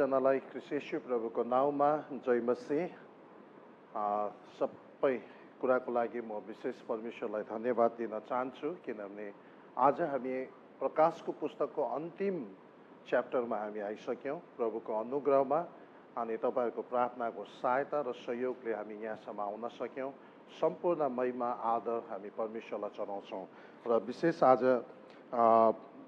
सबैजनालाई ख्रीष्ट प्रभुको नाउँमा जय मसीह। सबै कुराको लागि म विशेष परमेश्वरलाई धन्यवाद दिन चाहन्छु, किनभने आज हामी प्रकाशको पुस्तकको अन्तिम च्याप्टरमा हामी आइसक्यौँ। प्रभुको अनुग्रहमा अनि तपाईँहरूको प्रार्थनाको सहायता र सहयोगले हामी यहाँसम्म आउन सक्यौँ। सम्पूर्ण महिमा आदर हामी परमेश्वरलाई चढाउँछौँ र विशेष आज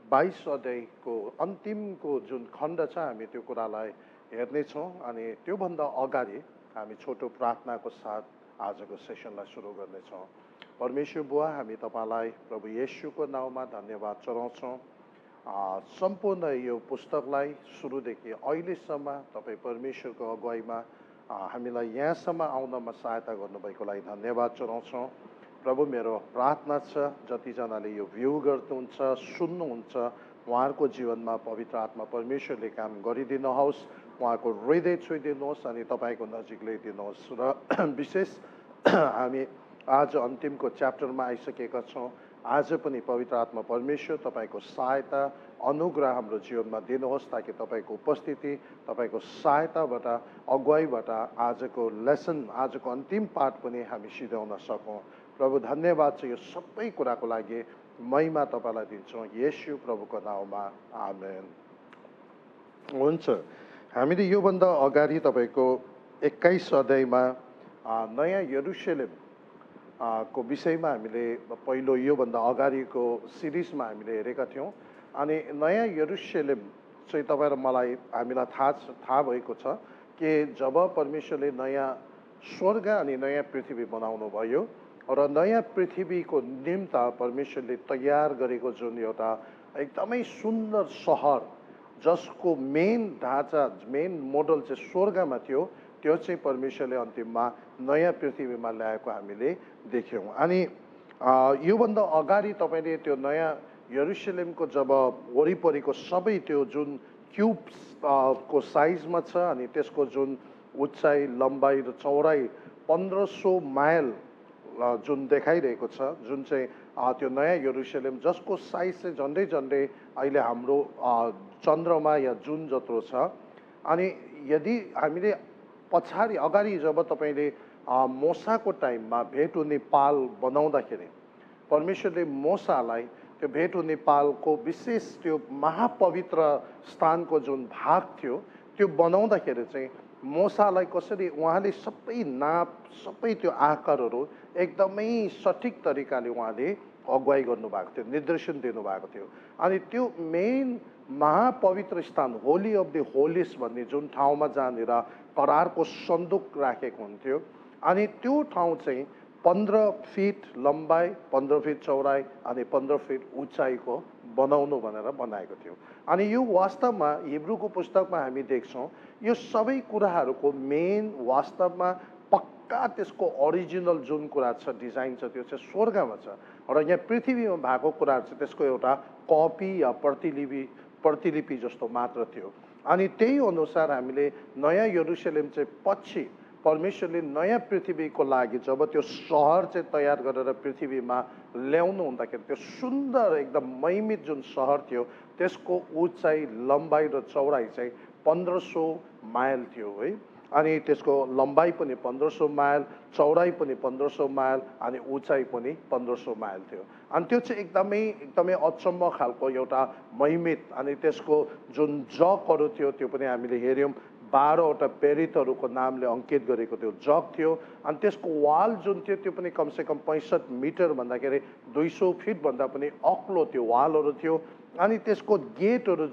22 अध्यायको अन्तिमको जुन खण्ड छ हामी त्यो कुरालाई हेर्नेछौँ। अनि त्योभन्दा अगाडि हामी छोटो प्रार्थनाको साथ आजको सेसनलाई सुरु गर्नेछौँ। परमेश्वर बुवा, हामी तपाईँलाई प्रभु येशूको नाउँमा धन्यवाद चढाउँछौँ। सम्पूर्ण यो पुस्तकलाई सुरुदेखि अहिलेसम्म तपाईँ परमेश्वरको अगुवाईमा हामीलाई यहाँसम्म आउनमा सहायता गर्नुभएकोलाई धन्यवाद चढाउँछौँ। प्रभु, मेरो प्रार्थना छ जतिजनाले यो भ्यू गर्नुहुन्छ, सुन्नुहुन्छ, उहाँहरूको जीवनमा पवित्र आत्मा परमेश्वरले काम गरिदिनुहोस्, उहाँको हृदय छुइदिनुहोस् अनि तपाईँको नजिक ल्याइदिनुहोस्। र विशेष हामी आज अन्तिमको च्याप्टरमा आइसकेका छौँ। आज पनि पवित्र आत्मा परमेश्वर तपाईँको सहायता अनुग्रह हाम्रो जीवनमा दिनुहोस्, ताकि तपाईँको उपस्थिति, तपाईँको सहायताबाट, अगुवाईबाट आजको लेसन, आजको अन्तिम पाठ पनि हामी सिध्याउन सकौँ। प्रभु, धन्यवाद छ यो सबै कुराको लागि। महिमा तपाईँलाई दिन्छौँ येशू प्रभुको नाउँमा, आमेन। हुन्छ, हामीले योभन्दा अगाडि तपाईँको 21 अध्यायमा नयाँ यरुशलेम को विषयमा हामीले पहिलो योभन्दा अगाडिको सिरिजमा हामीले हेरेका थियौँ। अनि नयाँ यरुशलेम चाहिँ तपाईँ र हामीलाई थाहा भएको छ कि जब परमेश्वरले नयाँ स्वर्ग अनि नयाँ पृथ्वी बनाउनु भयो र नयाँ पृथ्वीको निम्ति परमेश्वरले तयार गरेको जुन एउटा एकदमै सुन्दर सहर, जसको मेन ढाँचा, मेन मोडल चाहिँ स्वर्गमा थियो, त्यो चाहिँ परमेश्वरले अन्तिममा नयाँ पृथ्वीमा ल्याएको हामीले देख्यौँ। अनि योभन्दा अगाडि तपाईँले त्यो नयाँ यरुशलेमको जब वरिपरिको सबै त्यो जुन क्युब्स को साइजमा छ अनि त्यसको जुन उचाइ, लम्बाइ र चौडाइ 1500 माइल जुन देखाइरहेको छ, जुन चाहिँ त्यो नयाँ यरुशलेम, जसको साइज चाहिँ झन्डै झन्डै अहिले हाम्रो चन्द्रमा या जुन जत्रो छ। अनि यदि हामीले पछाडि अगाडि जब तपाईँले मोसाको टाइममा भेट हुने पाल बनाउँदाखेरि परमेश्वरले मोसालाई त्यो भेट हुने पालको विशेष त्यो महापवित्र स्थानको जुन भाग थियो त्यो बनाउँदाखेरि चाहिँ मोसालाई कसरी उहाँले सबै नाप, सबै त्यो आकारहरू एकदमै सठिक तरिकाले उहाँले अगुवाई गर्नुभएको थियो, निर्देशन दिनुभएको थियो। अनि त्यो मेन महापवित्र स्थान, होली अफ द होलिस भन्ने जुन ठाउँमा जहाँनिर करारको सन्दुक राखेको हुन्थ्यो, अनि त्यो ठाउँ चाहिँ 15 फिट लम्बाइ, 15 फिट चौडाइ अनि 15 फिट उचाइको बनाउनु भनेर बनाएको थियो। अनि यो वास्तवमा हिब्रूको पुस्तकमा हामी देख्छौँ यो सबै कुराहरूको मेन वास्तवमा पक्का त्यसको ओरिजिनल जुन कुरा छ, डिजाइन छ, त्यो चाहिँ स्वर्गमा छ र यहाँ पृथ्वीमा भएको कुराहरू चाहिँ त्यसको एउटा कपी या प्रतिलिपि जस्तो मात्र थियो। अनि त्यही अनुसार हामीले नयाँ यरुशलेम चाहिँ पछि परमेश्वरले नयाँ पृथ्वीको लागि जब त्यो सहर चाहिँ तयार गरेर पृथ्वीमा ल्याउनु हुँदाखेरि त्यो सुन्दर एकदम महिमित जुन सहर थियो त्यसको उचाइ, लम्बाइ र चौडाइ चाहिँ 1500 माइल थियो है। अनि त्यसको लम्बाइ पनि 1500 माइल, चौडाइ पनि 1500 माइल अनि उचाइ पनि 1500 माइल थियो। अनि त्यो चाहिँ एकदमै अचम्म खालको एउटा महिमित, अनि त्यसको जुन जगहरू थियो त्यो पनि हामीले हेऱ्यौँ। 12वटा पेरितहरूको नामले अङ्कित गरेको त्यो जग थियो। अनि त्यसको वाल जुन थियो त्यो पनि कमसेकम 65 मिटर भन्दाखेरि 200 फिटभन्दा पनि अग्लो त्यो वालहरू थियो। अनि त्यसको गेटहरू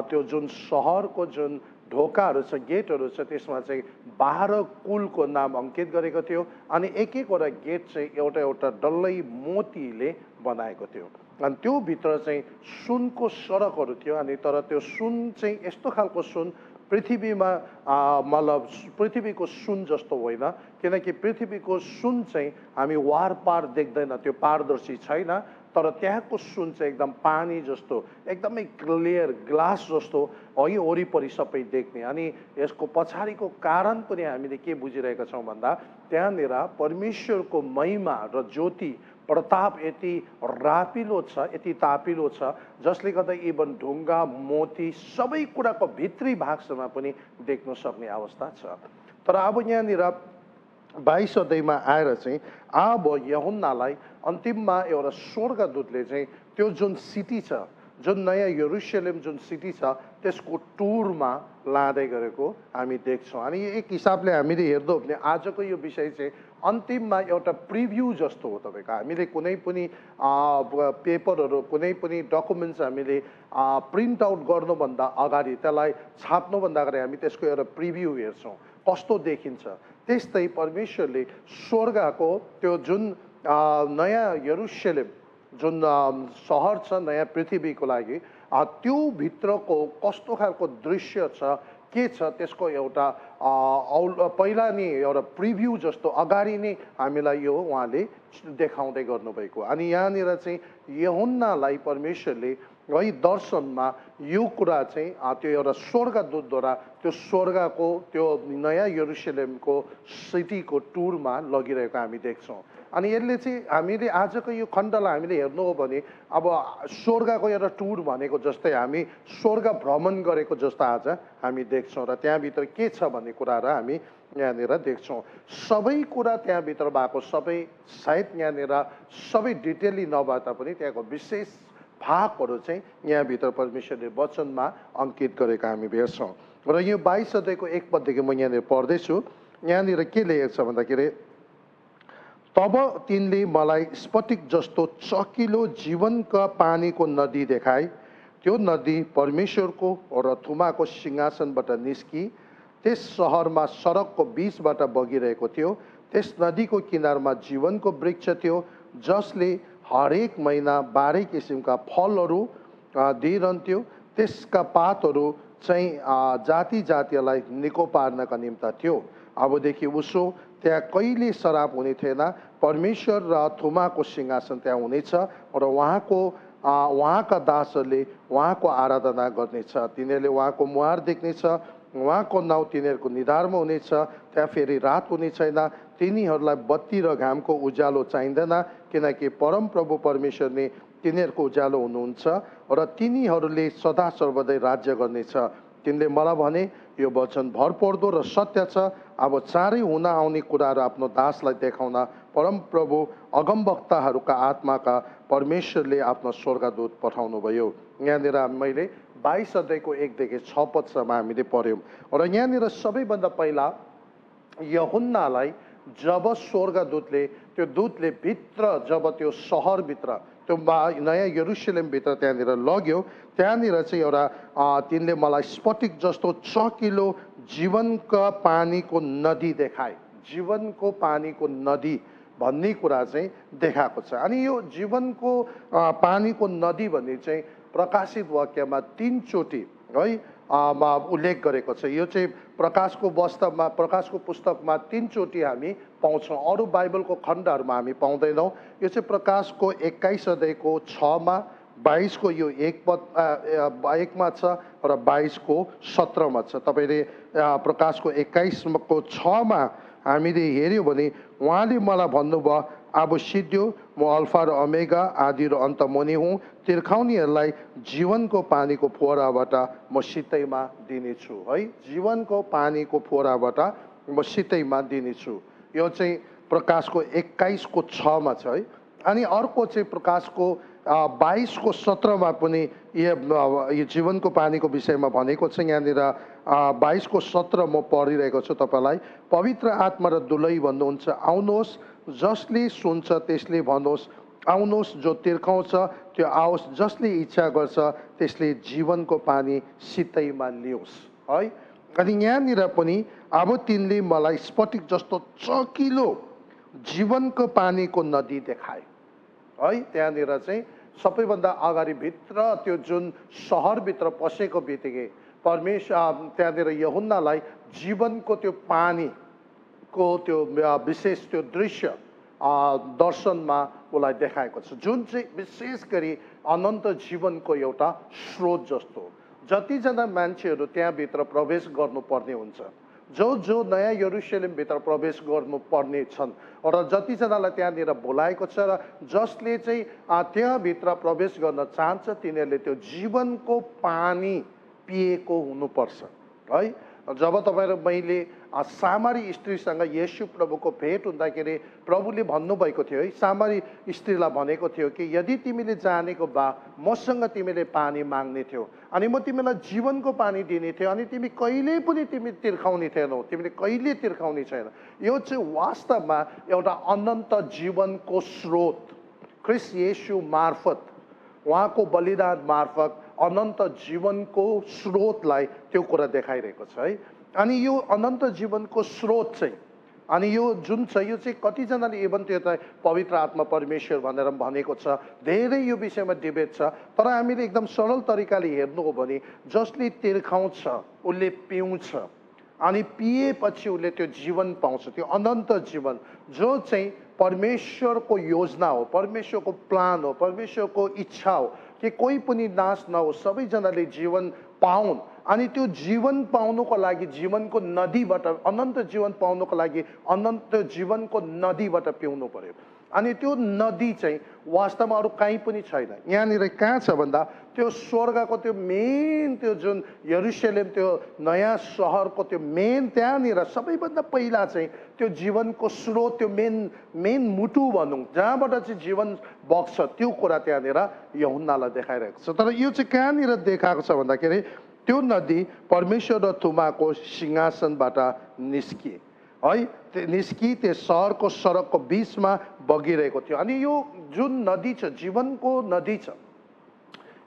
त्यो जुन सहरको जुन ढोकाहरू छ, गेटहरू छ, त्यसमा चाहिँ 12 कुलको नाम अङ्कित गरेको थियो। अनि एक एकवटा गेट चाहिँ एउटा एउटा डल्लै मोतीले बनाएको थियो। अनि त्यो भित्र चाहिँ सुनको सडकहरू थियो। अनि तर त्यो सुन चाहिँ यस्तो खालको सुन पृथ्वीमा मतलब पृथ्वीको सुन जस्तो होइन, किनकि पृथ्वीको सुन चाहिँ हामी वार पार देख्दैन, त्यो पारदर्शी छैन। तर त्यहाँको सुन चाहिँ एकदम पानी जस्तो, एकदमै क्लियर ग्लास जस्तो है, वरिपरि सबै देख्ने। अनि यसको पछाडिको कारण पनि हामीले के बुझिरहेका छौँ भन्दा त्यहाँनिर परमेश्वरको महिमा र ज्योति प्रताप यति रापिलो छ, यति तापिलो छ, जसले गर्दा इभन ढुङ्गा मोती सबै कुराको भित्री भागसम्म पनि देख्न सक्ने अवस्था छ। तर अब यहाँनिर 22 अध्यायमा आएर चाहिँ अब यूहन्नालाई अन्तिममा एउटा स्वर्गदूतले चाहिँ त्यो जुन सिटी छ, जुन नयाँ यरुशलेम जुन सिटी छ, त्यसको टुरमा लाँदै गरेको हामी देख्छौँ। अनि एक हिसाबले हामीले हेर्दो हो भने आजको यो विषय चाहिँ अन्तिममा एउटा प्रिभ्यू जस्तो हो। तपाईँको हामीले कुनै पनि पेपरहरू, कुनै पनि डकुमेन्ट्स हामीले प्रिन्ट आउट गर्नुभन्दा अगाडि, त्यसलाई छाप्नुभन्दा अगाडि हामी त्यसको एउटा प्रिभ्यू हेर्छौँ, कस्तो देखिन्छ। त्यस्तै परमेश्वरले स्वर्गको त्यो जुन नयाँ यरुशलेम जुन सहर छ नयाँ पृथ्वीको लागि, त्यो भित्रको कस्तो खालको दृश्य छ, के छ, त्यसको एउटा पहिला नै एउटा प्रिभ्यू जस्तो अगाडि नै हामीलाई यो उहाँले देखाउँदै गर्नुभएको। अनि यहाँनिर चाहिँ यूहन्नालाई परमेश्वरले है दर्शनमा यो कुरा चाहिँ त्यो एउटा स्वर्गदूतद्वारा त्यो स्वर्गको त्यो नयाँ यरुशलेमको सिटीको टुरमा लगिरहेको हामी देख्छौँ। अनि यसले चाहिँ हामीले आजको यो खण्डलाई हामीले हेर्नु हो भने अब स्वर्गको एउटा टुर भनेको जस्तै हामी स्वर्ग भ्रमण गरेको जस्तो आज हामी देख्छौँ र त्यहाँभित्र के छ भन्ने कुराहरू हामी यहाँनिर देख्छौँ। सबै कुरा त्यहाँभित्र भएको सबै सायद यहाँनिर सबै डिटेली नभए तापनि त्यहाँको विशेष भागहरू चाहिँ यहाँभित्र परमेश्वरले वचनमा अङ्कित गरेको हामी हेर्छौँ। र यो 22 अध्यायको 1 पददेखि म यहाँनिर पढ्दैछु। यहाँनिर के लेखेको छ भन्दाखेरि, तब तिनले मलाई स्फटिक जस्तो चकिलो जीवनका पानीको नदी देखाए। त्यो नदी परमेश्वरको र थुमाको सिंहासनबाट निस्की त्यस सहरमा सडकको बीचबाट बगिरहेको थियो। त्यस नदीको किनारमा जीवनको वृक्ष थियो, जसले हरेक महिना 12 किसिमका फलहरू दिइरहन्थ्यो। त्यसका पातहरू चाहिँ जाति जातिलाई निको पार्नका निम्ति थियो। अबदेखि उसो त्यहाँ कहिले शराब हुने थिएन। परमेश्वर र थुमाको सिंहासन त्यहाँ हुनेछ र उहाँका दासहरूले उहाँको आराधना गर्नेछ। तिनीहरूले उहाँको मुहार देख्नेछ, उहाँको नाउँ तिनीहरूको निधारमा हुनेछ। त्यहाँ फेरि रात हुने छैन। तिनीहरूलाई बत्ती र घामको उज्यालो चाहिँदैन, किनकि परमप्रभु परमेश्वर नै तिनीहरूको उज्यालो हुनुहुन्छ र तिनीहरूले सदा सर्वदै राज्य गर्नेछ। तिनले मलाई भने, यो वचन भरपर्दो र सत्य छ। अब चाँडै हुन आउने कुराहरू आफ्नो दासलाई देखाउन परमप्रभु अगमवक्ताहरूका आत्माका परमेश्वरले आफ्नो स्वर्गदूत पठाउनुभयो। यहाँनिर मैले 22 अध्यायको 1 देखि 6 पदसम्म हामीले पढ्यौँ र यहाँनिर सबैभन्दा पहिला यूहन्नालाई जब स्वर्गदूतले त्यो दूतले भित्र जब त्यो सहरभित्र त्यो नयाँ यरुशलेमभित्र त्यहाँनिर लग्यो, त्यहाँनिर चाहिँ एउटा तिनले मलाई स्फटिक जस्तो चकिलो जीवनका पानीको नदी देखाए। जीवनको पानीको नदी भन्ने कुरा चाहिँ देखाएको छ। अनि यो जीवनको पानीको नदी भन्ने चाहिँ प्रकाशित वाक्यमा 3 चोटि है उल्लेख गरेको छ। यो चाहिँ प्रकाशको पुस्तकमा 3 चोटि हामी पाउँछौँ, अरू बाइबलको खण्डहरूमा हामी पाउँदैनौँ। यो चाहिँ प्रकाशको 21 अध्यायको 6 मा, 22 को यो 1 मा छ र 22 को 17 मा छ। तपाईँले प्रकाशको 21 को 6 मा हामीले हेऱ्यो भने उहाँले मलाई भन्नुभयो, अब सिद्धियो, म अल्फा र ओमेगा, आदि र अन्त म नै हुँ। तिर्खाउनेहरूलाई जीवनको पानीको फोहराबाट म शीतैमा दिनेछु। है, जीवनको पानीको फोहराबाट म शीतैमा दिनेछु। यो चाहिँ प्रकाशको 21 को 6 मा छ है। अनि अर्को चाहिँ प्रकाशको 22 को 17 मा पनि यो जीवनको पानीको विषयमा भनेको छ। यहाँनिर 22 को 17 म पढिरहेको छु तपाईँलाई। पवित्र आत्मा र दुलै भन्नुहुन्छ, आउनुहोस्, जसले सुन्छ त्यसले भन्नुहोस्, आउनुहोस्, जो तिर्खाउँछ त्यो आओस्, जसले इच्छा गर्छ त्यसले जीवनको पानी शीतैमा लियोस्। है, अनि यहाँनिर पनि अब तिनले मलाई स्फटिक जस्तो चकिलो जीवनको पानीको नदी देखाए। है, त्यहाँनिर चाहिँ सबैभन्दा अगाडि भित्र त्यो जुन सहरभित्र पसेको बित्तिकै परमेश्वर त्यहाँनिर यूहन्नालाई जीवनको त्यो पानीको त्यो विशेष त्यो दृश्य दर्शनमा उसलाई देखाएको छ, जुन चाहिँ विशेष गरी अनन्त जीवनको एउटा स्रोत जस्तो। जतिजना मान्छेहरू त्यहाँभित्र प्रवेश गर्नुपर्ने हुन्छ जो जो नयाँ यरुशलेमभित्र प्रवेश गर्नुपर्ने छन् र जतिजनालाई त्यहाँनिर बोलाएको छ र जसले चाहिँ त्यहाँभित्र प्रवेश गर्न चाहन्छ तिनीहरूले त्यो जीवनको पानी पिएको हुनुपर्छ है। जब तपाईँ र मैले सामरी स्त्रीसँग येशू प्रभुको भेट हुँदाखेरि प्रभुले भन्नुभएको थियो है, सामरी स्त्रीलाई भनेको थियो कि यदि तिमीले जानेको भए मसँग तिमीले पानी माग्ने थियो अनि म तिमीलाई जीवनको पानी दिने थिएँ अनि तिमी कहिले पनि तिमी तिर्खाउने थिएनौ, तिमीले कहिले तिर्खाउने छैन। यो चाहिँ वास्तवमा एउटा अनन्त जीवनको स्रोत ख्रीष्ट येशू मार्फत, उहाँको बलिदान मार्फत अनन्त जीवनको स्रोतलाई त्यो कुरा देखाइरहेको छ है। अनि यो अनन्त जीवनको स्रोत चाहिँ अनि यो जुन छ यो चाहिँ कतिजनाले इभन त्यो त पवित्र आत्मा परमेश्वर भनेर भनेको छ, धेरै यो विषयमा डिबेट छ। तर हामीले एकदम सरल तरिकाले हेर्नु हो भने जसले तिर्खाउँछ उसले पिउँछ अनि पिएपछि उसले त्यो जीवन पाउँछ, त्यो अनन्त जीवन जो चाहिँ परमेश्वरको योजना हो, परमेश्वरको प्लान हो, परमेश्वरको इच्छा हो कि कोही पनि नाश नहोस्, सबैजनाले जीवन पाउन्। अनि त्यो जीवन पाउनुको लागि जीवनको नदीबाट, अनन्त जीवन पाउनुको लागि अनन्त जीवनको नदीबाट पिउनु पर्यो। अनि त्यो नदी चाहिँ वास्तवमा अरू कहीँ पनि छैन। यहाँनिर कहाँ छ भन्दा त्यो स्वर्गको त्यो मेन त्यो जुन यरुशलेम त्यो नयाँ सहरको त्यो मेन त्यहाँनिर सबैभन्दा पहिला चाहिँ त्यो जीवनको स्रोत, त्यो मेन मुटु भनौँ, जहाँबाट चाहिँ जीवन बग्छ, त्यो कुरा त्यहाँनिर यूहन्नालाई देखाइरहेको छ। तर यो चाहिँ कहाँनिर देखाएको छ भन्दाखेरि त्यो नदी परमेश्वर र थुमाको सिंहासनबाट निस्किए है, निस्कि त्यो सहरको सडकको बिचमा बगिरहेको थियो। अनि यो जुन नदी छ, जीवनको नदी छ,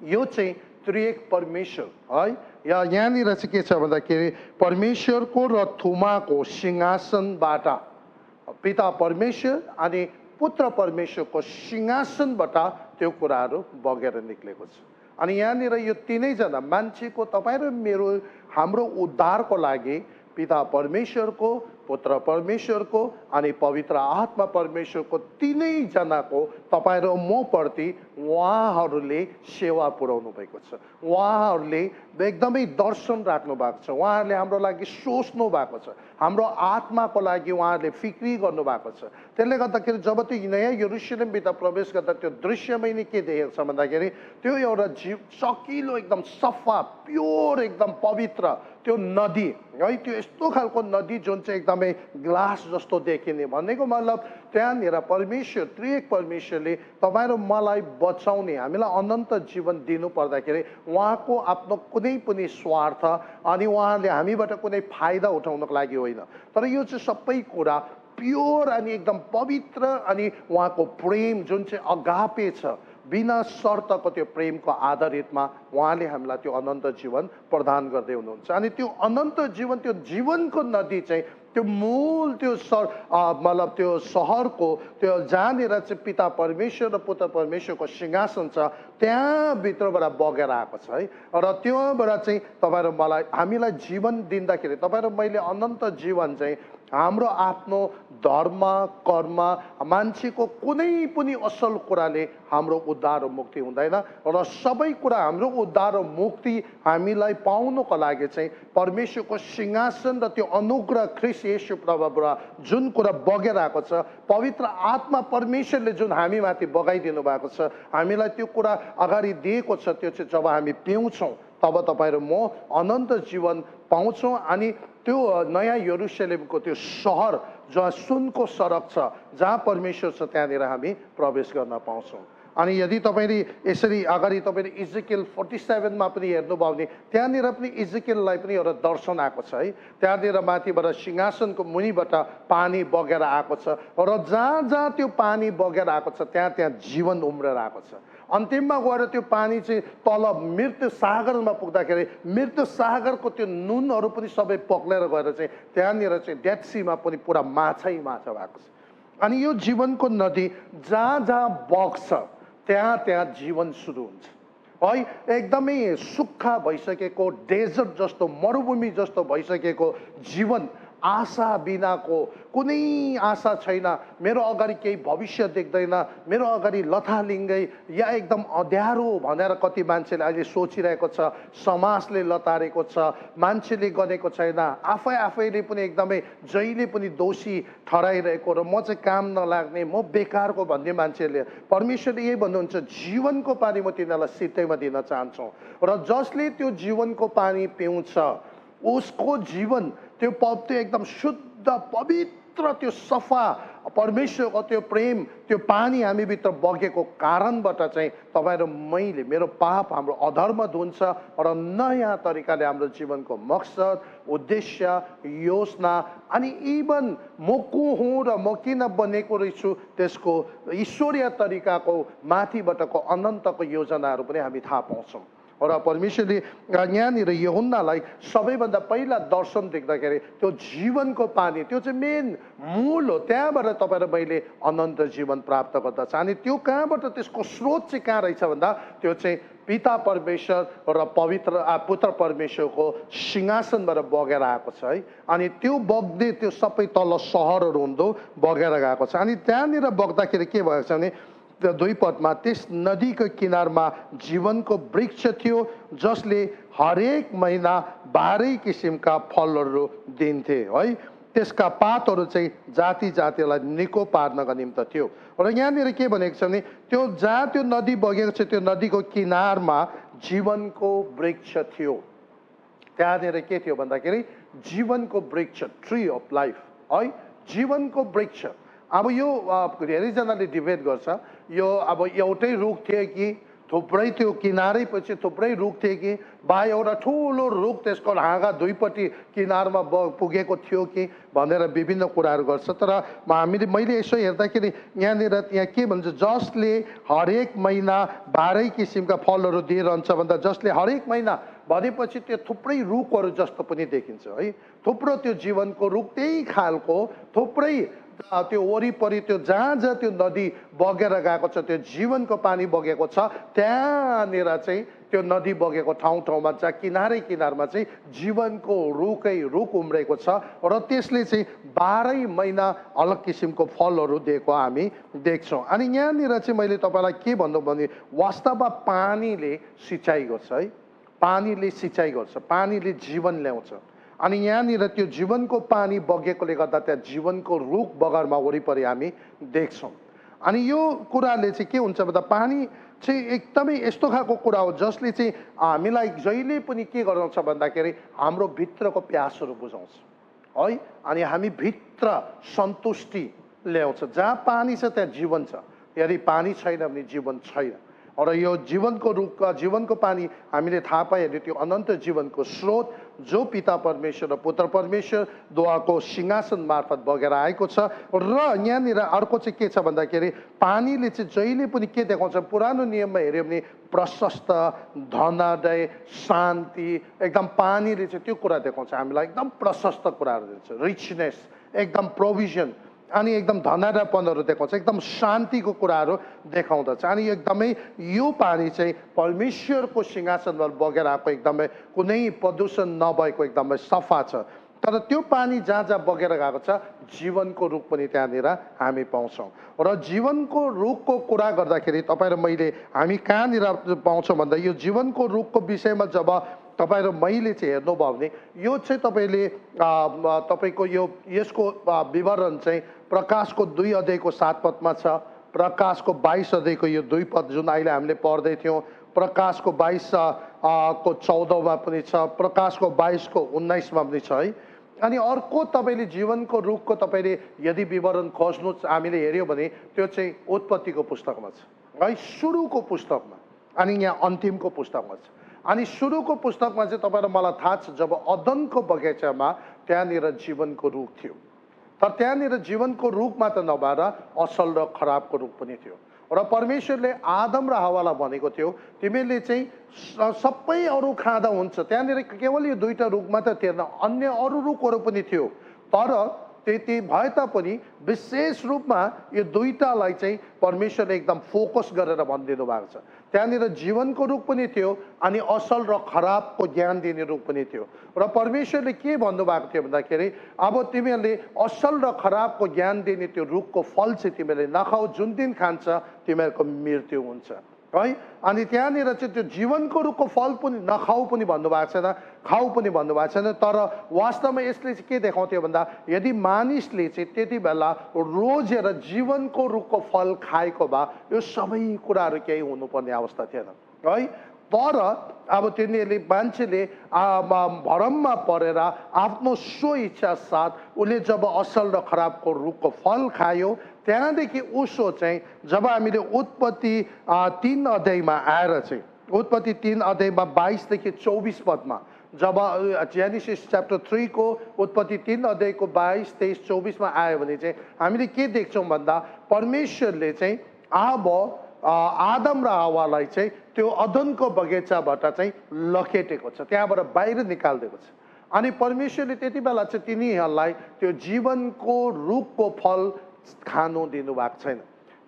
यो चाहिँ त्रिएक परमेश्वर है। यहाँनिर चाहिँ के छ भन्दाखेरि परमेश्वरको र थुमाको सिंहासनबाट, पिता परमेश्वर अनि पुत्र परमेश्वरको सिंहासनबाट त्यो कुराहरू बगेर निक्लेको छ। अनि यहाँनिर यो तीनैजना मान्छेको, तपाईँ र मेरो, हाम्रो उद्धारको लागि पिता परमेश्वरको, पुत्र परमेश्वरको अनि पवित्र आत्मा परमेश्वरको तीनैजनाको तपाईँ र म प्रति उहाँहरूले सेवा पुर्याउनु भएको छ। उहाँहरूले एकदमै दर्शन राख्नु भएको छ, उहाँहरूले हाम्रो लागि सोच्नु भएको छ, हाम्रो आत्माको लागि उहाँहरूले फिक्री गर्नुभएको छ। त्यसले गर्दाखेरि जब त्यो नयाँ यरुशलेमभित्र प्रवेश गर्दा त्यो दृश्यमै नै के देखेको छ भन्दाखेरि त्यो एउटा सकिलो, एकदम सफा, प्योर, एकदम पवित्र त्यो नदी है। त्यो यस्तो खालको नदी जुन चाहिँ एकदमै ग्लास जस्तो देखिने, भन्नेको मतलब त्यहाँनिर परमेश्वर, त्रिएक परमेश्वरले तपाईँ र मलाई बचाउने, हामीलाई अनन्त जीवन दिनु पर्दाखेरि उहाँको आफ्नो कुनै पनि स्वार्थ अनि उहाँले हामीबाट कुनै फाइदा उठाउनको लागि होइन, तर यो चाहिँ सबै कुरा प्योर अनि एकदम पवित्र अनि उहाँको प्रेम जुन चाहिँ अगापे छ, बिना शर्तको त्यो प्रेमको आधारितमा उहाँले हामीलाई त्यो अनन्त जीवन प्रदान गर्दै हुनुहुन्छ। अनि त्यो अनन्त जीवन, त्यो जीवनको नदी चाहिँ त्यो मूल त्यो मतलब त्यो सहरको त्यो जहाँनिर चाहिँ पिता परमेश्वर र पुत्र परमेश्वरको सिंहासन छ त्यहाँभित्रबाट बगेर आएको छ है। र त्योबाट चाहिँ तपाईँ र मलाई, हामीलाई जीवन दिँदाखेरि तपाईँ र मैले अनन्त जीवन चाहिँ हाम्रो आफ्नो धर्म, कर्म, मान्छेको कुनै पनि असल कुराले हाम्रो उद्धार र मुक्ति हुँदैन। र सबै कुरा हाम्रो उद्धार र मुक्ति हामीलाई पाउनको लागि चाहिँ परमेश्वरको सिंहासन र त्यो अनुग्रह ख्रीष्ट येशू प्रभुबाट जुन कुरा बगेर आएको छ, पवित्र आत्मा परमेश्वरले जुन हामीमाथि बगाइदिनु भएको छ, हामीलाई त्यो कुरा अगाडि दिएको छ, त्यो चाहिँ जब हामी पिउँछौँ तब तपाईँ र म अनन्त जीवन पाउँछौँ। अनि त्यो नयाँ यरुशलेमको त्यो सहर जहाँ सुनको सडक छ, जहाँ परमेश्वर छ, त्यहाँनिर हामी प्रवेश गर्न पाउँछौँ। अनि यदि तपाईँले यसरी अगाडि तपाईँले इजिकेल 47 मा पनि हेर्नुभयो भने त्यहाँनिर पनि इजिकेललाई पनि एउटा दर्शन आएको छ है। त्यहाँनिर माथिबाट सिंहासनको मुनिबाट पानी बगेर आएको छ र जहाँ जहाँ त्यो पानी बगेर आएको छ त्यहाँ त्यहाँ जीवन उम्रेर आएको छ। अन्तिममा गएर त्यो पानी चाहिँ तल मृत्यु सागरमा पुग्दाखेरि मृत्यु सागरको त्यो नुनहरू पनि सबै पग्लेर गएर चाहिँ त्यहाँनिर चाहिँ डेड सीमा पनि पुरा माछै माछा भएको छ। अनि यो जीवनको नदी जहाँ जहाँ बग्छ त्यहाँ त्यहाँ जीवन सुरु हुन्छ है। एकदमै सुक्खा भइसकेको, डेजर्ट जस्तो, मरुभूमि जस्तो भइसकेको जीवन आशा बिनाको, कुनै आशा छैन, मेरो अगाडि केही भविष्य देख्दैन, मेरो अगाडि लथालिङ्गै या एकदम अँध्यारो भनेर कति मान्छेले अहिले सोचिरहेको छ, समाजले लतारेको छ, मान्छेले गरेको छैन, आफैले पनि एकदमै जहिले पनि दोषी ठहराइरहेको र म चाहिँ काम नलाग्ने, म बेकारको भन्ने मान्छेले परमेश्वरले यही भन्नुहुन्छ, जीवनको पानी म तिनीहरूलाई सित्तैमा दिन चाहन्छु र जसले त्यो जीवनको पानी पिउँछ उसको जीवन त्यो एकदम शुद्ध पवित्र त्यो सफा परमेश्वरको त्यो प्रेम त्यो पानी हामीभित्र बगेको कारणबाट चाहिँ तपाईँ र मैले मेरो पाप हाम्रो अधर्म धुन्छ र नयाँ तरिकाले हाम्रो जीवनको मकसद उद्देश्य योजना अनि इभन म को हुँ र म किन बनेको रहेछु त्यसको ईश्वरीय तरिकाको माथिबाटको अनन्तको योजनाहरू पनि हामी थाहा पाउँछौँ र परमेश्वरले यहाँनिर यूहन्नालाई सबैभन्दा पहिला दर्शन देख्दाखेरि त्यो जीवनको पानी त्यो चाहिँ मेन मूल हो, त्यहाँबाट तपाईँ र मैले अनन्त जीवन प्राप्त गर्दछ। अनि त्यो कहाँबाट त्यसको स्रोत चाहिँ कहाँ रहेछ भन्दा त्यो चाहिँ पिता परमेश्वर र पवित्र पुत्र परमेश्वरको सिंहासनबाट बगेर आएको छ है। अनि त्यो बग्दै त्यो सबै तल सहरहरू हुँदो बगेर गएको छ। अनि त्यहाँनिर बग्दाखेरि के भएको छ भने 2 पदमा त्यस नदीको किनारमा जीवनको वृक्ष थियो जसले हरेक महिना 12 किसिमका फलहरू दिन्थे है। त्यसका पातहरू चाहिँ जाति जातिलाई निको पार्नका निम्ति थियो। र यहाँनिर के भनेको छ भने त्यो जहाँ त्यो नदी बगेको छ त्यो नदीको किनारमा जीवनको वृक्ष थियो। त्यहाँनिर के थियो भन्दाखेरि जीवनको वृक्ष, ट्री अफ लाइफ है, जीवनको वृक्ष। अब यो धेरैजनाले डिबेट गर्छ यो अब एउटै रुख थियो कि थुप्रै त्यो किनारै पछि थुप्रै रुख थियो कि बा एउटा ठुलो रुख त्यसको हाँगा दुईपट्टि किनारमा पुगेको थियो कि भनेर विभिन्न कुराहरू गर्छ। तर मैले यसो हेर्दाखेरि यहाँनिर यहाँ के भन्छ, जसले हरेक महिना 12 किसिमका फलहरू दिइरहन्छ भन्दा जसले हरेक महिना भनेपछि त्यो थुप्रै रुखहरू जस्तो पनि देखिन्छ है। थुप्रो त्यो जीवनको रुख त्यही खालको थुप्रै त्यो वरिपरि त्यो जहाँ जहाँ त्यो नदी बगेर गएको छ त्यो जीवनको पानी बगेको छ त्यहाँनिर चाहिँ त्यो नदी बगेको ठाउँमा जहाँ किनारमा चाहिँ जीवनको रुख उम्रेको छ र त्यसले चाहिँ 12 महिना अलग किसिमको फलहरू दिएको हामी देख्छौँ। अनि यहाँनिर चाहिँ मैले तपाईँलाई के भन्नु भने वास्तवमा पानीले सिँचाइ गर्छ है, पानीले सिँचाइ गर्छ, पानीले जीवन ल्याउँछ। अनि यहाँनिर त्यो जीवनको पानी बगेकोले गर्दा त्यहाँ जीवनको रुख बगरमा वरिपरि हामी देख्छौँ। अनि यो कुराले चाहिँ के हुन्छ भन्दा पानी चाहिँ एकदमै यस्तो खालको कुरा हो जसले चाहिँ हामीलाई जहिले पनि के गराउँछ भन्दाखेरि हाम्रो भित्रको प्यासहरू बुझाउँछ है। अनि हामी भित्र सन्तुष्टि ल्याउँछ। जहाँ पानी छ त्यहाँ जीवन छ, यदि पानी छैन भने जीवन छैन। र यो जीवनको रुख जीवनको पानी हामीले थाहा पाइहाल्यो त्यो अनन्त जीवनको स्रोत जो पिता परमेश्वर र पुत्र परमेश्वर द्वाको सिंहासन मार्फत बगेर आएको छ। र यहाँनिर अर्को चाहिँ के छ भन्दाखेरि पानीले चाहिँ जहिले पनि के देखाउँछ, पुरानो नियममा हेऱ्यो भने प्रशस्त धनादय शान्ति एकदम पानीले चाहिँ त्यो कुरा देखाउँछ हामीलाई, एकदम प्रशस्त कुराहरू दिन्छ, रिचनेस एकदम प्रोभिजन अनि एकदम धनाढ्यपनहरू देखाउँछ, एकदम शान्तिको कुराहरू देखाउँदछ। अनि एकदमै यो पानी चाहिँ परमेश्वरको सिंहासनबाट बगेर आएको एकदमै कुनै प्रदूषण नभएको एकदमै सफा छ। तर त्यो पानी जहाँ जहाँ बगेर गएको छ जीवनको रुख पनि त्यहाँनिर हामी पाउँछौँ। र जीवनको रुखको कुरा गर्दाखेरि तपाईँ र मैले हामी कहाँनिर पाउँछौँ भन्दा यो जीवनको रुखको विषयमा जब तपाईँ र मैले चाहिँ हेर्नुभयो भने यो चाहिँ तपाईँको यसको विवरण चाहिँ प्रकाशको 2 अध्यायको 7 पदमा छ, प्रकाशको 22 अध्यायको यो 2 पद जुन अहिले हामीले पढ्दै थियौँ, प्रकाशको 22 को 14मा पनि छ, प्रकाशको 22 को 19मा पनि छ है। अनि अर्को तपाईँले जीवनको रुखको तपाईँले यदि विवरण खोज्नु हामीले हेऱ्यौँ भने त्यो चाहिँ उत्पत्तिको पुस्तकमा छ है, सुरुको पुस्तकमा, अनि यहाँ अन्तिमको पुस्तकमा छ। अनि सुरुको पुस्तकमा चाहिँ तपाईँलाई मलाई थाहा छ जब अदनको बगैँचामा त्यहाँनिर जीवनको रुख थियो, तर त्यहाँनिर जीवनको रुख मात्र नभएर असल र खराबको रुख पनि थियो। र परमेश्वरले आदम र हव्वालाई भनेको थियो तिमीले चाहिँ सबै अरू खाँदा हुन्छ, त्यहाँनिर केवल यो 2टा रुख मात्र थिएन, अन्य अरू रुखहरू पनि थियो। तर त्यति भए तापनि विशेष रूपमा यो 2टालाई चाहिँ परमेश्वरले एकदम फोकस गरेर भनिदिनु भएको छ। त्यहाँनिर जीवनको रुख पनि थियो अनि असल र खराबको ज्ञान दिने रुख पनि थियो। र परमेश्वरले के भन्नुभएको थियो भन्दाखेरि अब तिमीहरूले असल र खराबको ज्ञान दिने त्यो रुखको फल चाहिँ तिमीहरूले नखाऊ, जुन दिन खान्छ तिमीहरूको मृत्यु हुन्छ है। अनि त्यहाँनिर चाहिँ त्यो जीवनको रुखको फल पनि नखाऊ पनि भन्नुभएको छैन, खाऊ पनि भन्नुभएको छैन। तर वास्तवमा यसले चाहिँ के देखाउँथ्यो भन्दा यदि मानिसले चाहिँ त्यति बेला रोजेर जीवनको रुखको फल खाएको भए यो सबै कुराहरू केही हुनुपर्ने अवस्था थिएन है। तर अब तिनीहरूले मान्छेले भरममा परेर आफ्नो सो इच्छा साथ उसले जब असल र खराबको रुखको फल खायो, त्यहाँदेखि उसो चाहिँ जब हामीले उत्पत्ति 3 अध्यायमा आएर चाहिँ उत्पत्ति 3 अध्यायमा 22 देखि 24 पदमा जब जेनेसिस च्याप्टर 3 को उत्पत्ति 3 अध्यायको 22, 23, 24 मा आयो भने चाहिँ हामीले के देख्छौँ भन्दा परमेश्वरले चाहिँ अब आदम र हव्वालाई चाहिँ त्यो अदनको बगैँचाबाट चाहिँ लखेटेको छ, त्यहाँबाट बाहिर निकालिदिएको छ। अनि परमेश्वरले त्यति बेला चाहिँ तिनीहरूलाई त्यो जीवनको रुखको फल खानु दिनुभएको छैन।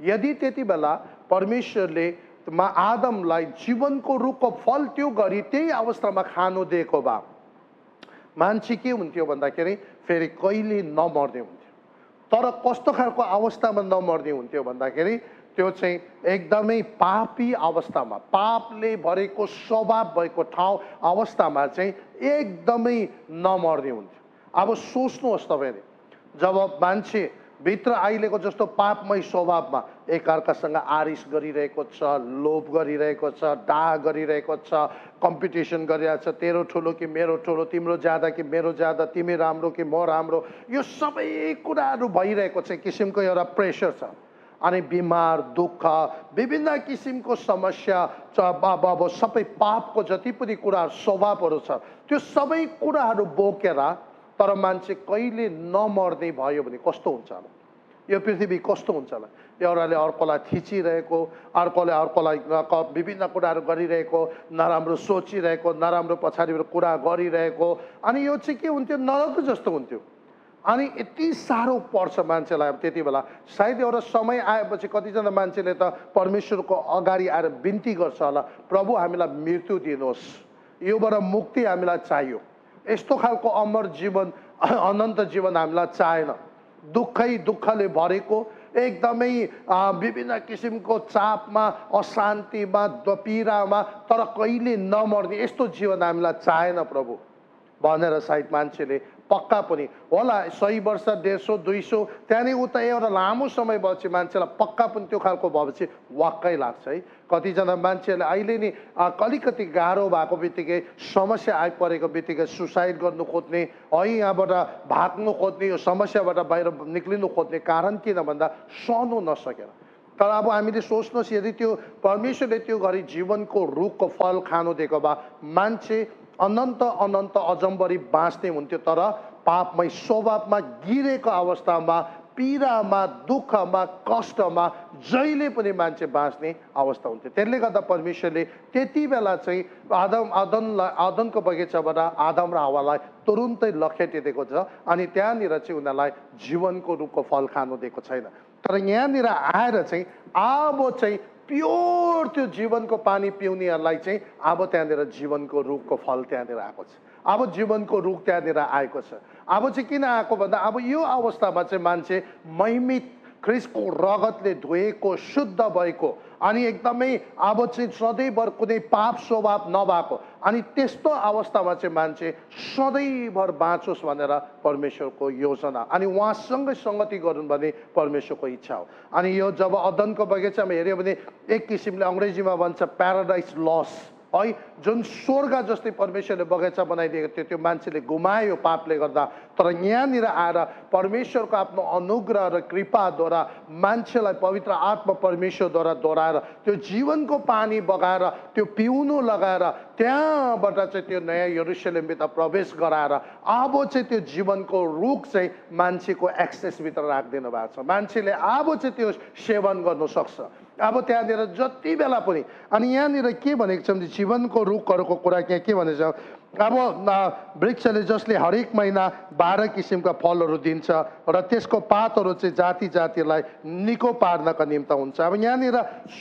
यदि त्यति बेला परमेश्वरले आदमलाई जीवनको रुखको फल त्यो गरी त्यही अवस्थामा खानु दिएको भए मान्छे के हुन्थ्यो भन्दाखेरि फेरि कहिले नमर्ने हुन्थ्यो। तर कस्तो खालको अवस्थामा नमर्ने हुन्थ्यो भन्दाखेरि त्यो चाहिँ एकदमै पापी अवस्थामा, पापले भरेको स्वभाव भएको ठाउँ अवस्थामा चाहिँ एकदमै नमर्ने हुन्थ्यो। अब सोच्नुहोस् तपाईँले, जब मान्छे भित्र अहिलेको जस्तो पापमय स्वभावमा एकअर्कासँग आरिस गरिरहेको छ, लोभ गरिरहेको छ, डाह गरिरहेको छ, कम्पिटिसन गरिरहेको छ, तेरो ठुलो कि मेरो ठुलो, तिम्रो ज्यादा कि मेरो ज्यादा, तिमी राम्रो कि म राम्रो, यो सबै कुराहरू भइरहेको छ, किसिमको एउटा प्रेसर छ। अनि बिमार, दुःख, विभिन्न किसिमको समस्या अब सबै पापको जति पनि कुराहरू स्वभावहरू छ त्यो सबै कुराहरू बोकेर तर मान्छे कहिले नमर्ने भयो भने कस्तो हुन्छ होला, यो पृथ्वी कस्तो हुन्छ होला। एउटाले अर्कोलाई थिचिरहेको, अर्कोले अर्कोलाई विभिन्न कुराहरू गरिरहेको, नराम्रो सोचिरहेको, नराम्रो पछाडिबाट कुरा गरिरहेको, अनि यो चाहिँ के हुन्थ्यो, नरक जस्तो हुन्थ्यो। अनि यति साह्रो पर्छ मान्छेलाई। अब त्यति बेला सायद एउटा समय आएपछि कतिजना मान्छेले त परमेश्वरको अगाडि आएर बिन्ती गर्छ होला, प्रभु हामीलाई मृत्यु दिनुहोस्, योबाट मुक्ति हामीलाई चाहियो, यस्तो खालको अमर जीवन, अनन्त जीवन हामीलाई चाहेन। दुःखले भरेको एकदमै विभिन्न किसिमको चापमा, अशान्तिमा, पीडामा तर कहिले नमर्ने यस्तो जीवन हामीलाई चाहेन प्रभु भनेर सायद मान्छेले पक्का पनि होला 100 वर्ष, 150, 200 त्यहाँदेखि उता एउटा लामो समय भएपछि मान्छेलाई पक्का पनि त्यो खालको भएपछि वाक्कै लाग्छ है। कतिजना मान्छेहरूले अहिले नि अलिकति गाह्रो भएको बित्तिकै, समस्या आइपरेको बित्तिकै सुसाइड गर्नु खोज्ने है, यहाँबाट भाग्नु खोज्ने, यो समस्याबाट बाहिर निक्लिनु खोज्ने कारण किन भन्दा सहनु नसकेर। तर अब हामीले सोच्नुहोस्, यदि त्यो परमेश्वरले त्यो गरी जीवनको रुखको फल खानु दिएको भए मान्छे अनन्त अनन्त अजम्बरी बाँच्ने हुन्थ्यो। तर पापमय स्वभावमा गिरेको अवस्थामा, पीडामा, दुःखमा, कष्टमा जहिले पनि मान्छे बाँच्ने अवस्था हुन्थ्यो। त्यसले गर्दा परमेश्वरले त्यति बेला चाहिँ आदमको बगैँचाबाट आदम र हव्वालाई तुरुन्तै लखेटिदिएको छ अनि त्यहाँनिर चाहिँ उनीहरूलाई जीवनको रुखको फल खानु दिएको छैन। तर यहाँनिर आएर चाहिँ अब चाहिँ प्योर त्यो जीवनको पानी पिउनेहरूलाई चाहिँ अब त्यहाँनिर जीवनको रुखको फल त्यहाँनिर आएको छ। अब जीवनको रुख त्यहाँनिर आएको छ। अब चाहिँ किन आएको भन्दा अब यो अवस्थामा चाहिँ मान्छे महिमित ख्रिस्टको रगतले धोएको, शुद्ध भएको अनि एकदमै अब चाहिँ सधैँभर कुनै पाप स्वभाव नभएको अनि त्यस्तो अवस्थामा चाहिँ मान्छे सधैँभर बाँचोस् भनेर परमेश्वरको योजना अनि उहाँसँगै सङ्गति गरून् भन्ने परमेश्वरको इच्छा हो। अनि यो जब अदनको बगैँचामा हेऱ्यो भने एक किसिमले अङ्ग्रेजीमा भन्छ प्याराडाइज लस है, जुन स्वर्ग जस्तै परमेश्वरले बगैँचा बनाइदिएको थियो त्यो मान्छेले गुमायो पापले गर्दा। तर यहाँनिर आएर परमेश्वरको आफ्नो अनुग्रह र कृपाद्वारा मान्छेलाई पवित्र आत्मा परमेश्वरद्वारा दोहोऱ्याएर त्यो जीवनको पानी बगाएर त्यो पिउनु लगाएर त्यहाँबाट चाहिँ त्यो नयाँ यरुशलेमभित्र प्रवेश गराएर अब चाहिँ त्यो जीवनको रुख चाहिँ मान्छेको एक्सेसभित्र राखिदिनु भएको छ। मान्छेले अब चाहिँ त्यो सेवन गर्नु सक्छ। अब त्यहाँनिर जति बेला पनि अनि यहाँनिर के भनेको छ भने जीवनको रुखहरूको कुरा के भनेको छ अब वृक्षले जसले हरेक महिना 12 किसिमका फलहरू दिन्छ र त्यसको पातहरू चाहिँ जाति जातिलाई निको पार्नका निम्ति हुन्छ। अब यहाँनिर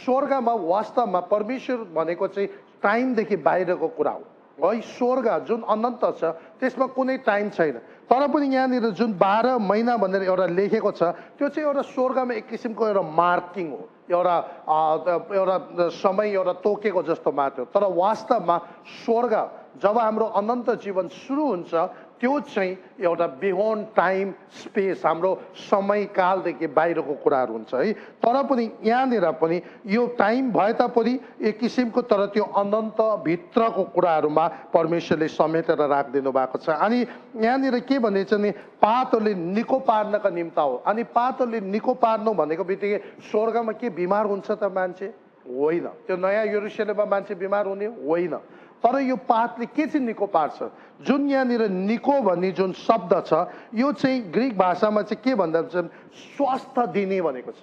स्वर्गमा वास्तवमा परमेश्वर भनेको चाहिँ टाइमदेखि बाहिरको कुरा हो है। स्वर्ग जुन अनन्त छ त्यसमा कुनै टाइम छैन, तर पनि यहाँनिर जुन 12 महिना भनेर एउटा लेखेको छ त्यो चाहिँ एउटा स्वर्गमा एक किसिमको एउटा मार्किङ हो, एउटा समय एउटा तोकेको जस्तो मात्र हो। तर वास्तवमा स्वर्ग जब हाम्रो अनन्त जीवन सुरु हुन्छ त्यो चाहिँ एउटा बियोन्ड टाइम स्पेस, हाम्रो समयकालदेखि बाहिरको कुराहरू हुन्छ है। तर पनि यहाँनिर पनि यो टाइम भए तापनि एक किसिमको तर त्यो अनन्त भित्रको कुराहरूमा परमेश्वरले समेटेर राखिदिनु भएको छ। अनि यहाँनिर के भनेछ भने पातहरूले निको पार्नका निम्ति हो। अनि पातहरूले निको पार्नु भनेको बित्तिकै स्वर्गमा के बिमार हुन्छ त मान्छे? होइन। त्यो नयाँ यरुशलेममा मान्छे बिमार हुने होइन, तर यो पातले के चाहिँ निको पार्छ? जुन यहाँनिर निको भन्ने जुन शब्द छ यो चाहिँ ग्रिक भाषामा चाहिँ के भन्दा स्वास्थ्य दिने भनेको छ।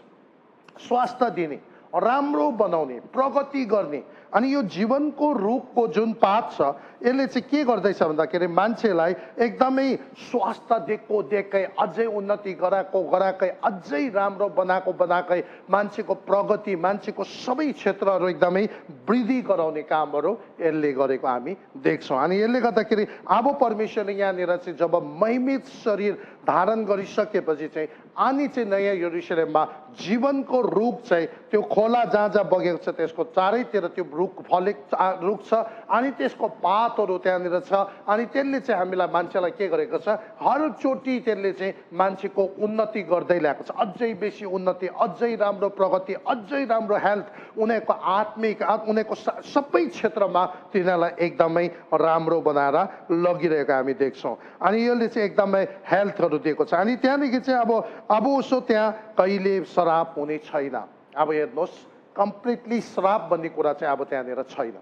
स्वास्थ्य दिने, राम्रो बनाउने, प्रगति गर्ने। अनि यो जीवनको रुखको जुन पात छ यसले चाहिँ के गर्दैछ भन्दाखेरि मान्छेलाई एकदमै स्वास्थ्य दिएको देकै, अझै उन्नति गराएकै, अझै राम्रो बनाएकै, मान्छेको प्रगति, मान्छेको सबै क्षेत्रहरू एकदमै वृद्धि गराउने कामहरू यसले गरेको हामी देख्छौँ। अनि यसले गर्दाखेरि अब परमेश्वरले यहाँनिर चाहिँ जब महिमित शरीर धारण गरिसकेपछि चाहिँ अनि चाहिँ नयाँ यरुशलेममा जीवनको रुख चाहिँ त्यो खोला जहाँ जहाँ बगेको छ त्यसको चारैतिर त्यो रुख छ अनि त्यसको पातहरू त्यहाँनिर छ। अनि त्यसले चाहिँ हामीलाई मान्छेलाई के गरेको छ, हरचोटि त्यसले चाहिँ मान्छेको उन्नति गर्दै ल्याएको छ। अझै बेसी उन्नति, अझै राम्रो प्रगति, अझै राम्रो हेल्थ, उनीहरूको आत्मिक, उनीहरूको सबै क्षेत्रमा तिनीहरूलाई एकदमै राम्रो बनाएर लगिरहेको हामी देख्छौँ। अनि यसले चाहिँ एकदमै हेल्थहरू दिएको छ। अनि त्यहाँदेखि चाहिँ अब उसो त्यहाँ कहिले श्राप हुने छैन। अब हेर्नुहोस्, कम्प्लिटली श्राप भन्ने कुरा चाहिँ अब त्यहाँनिर छैन।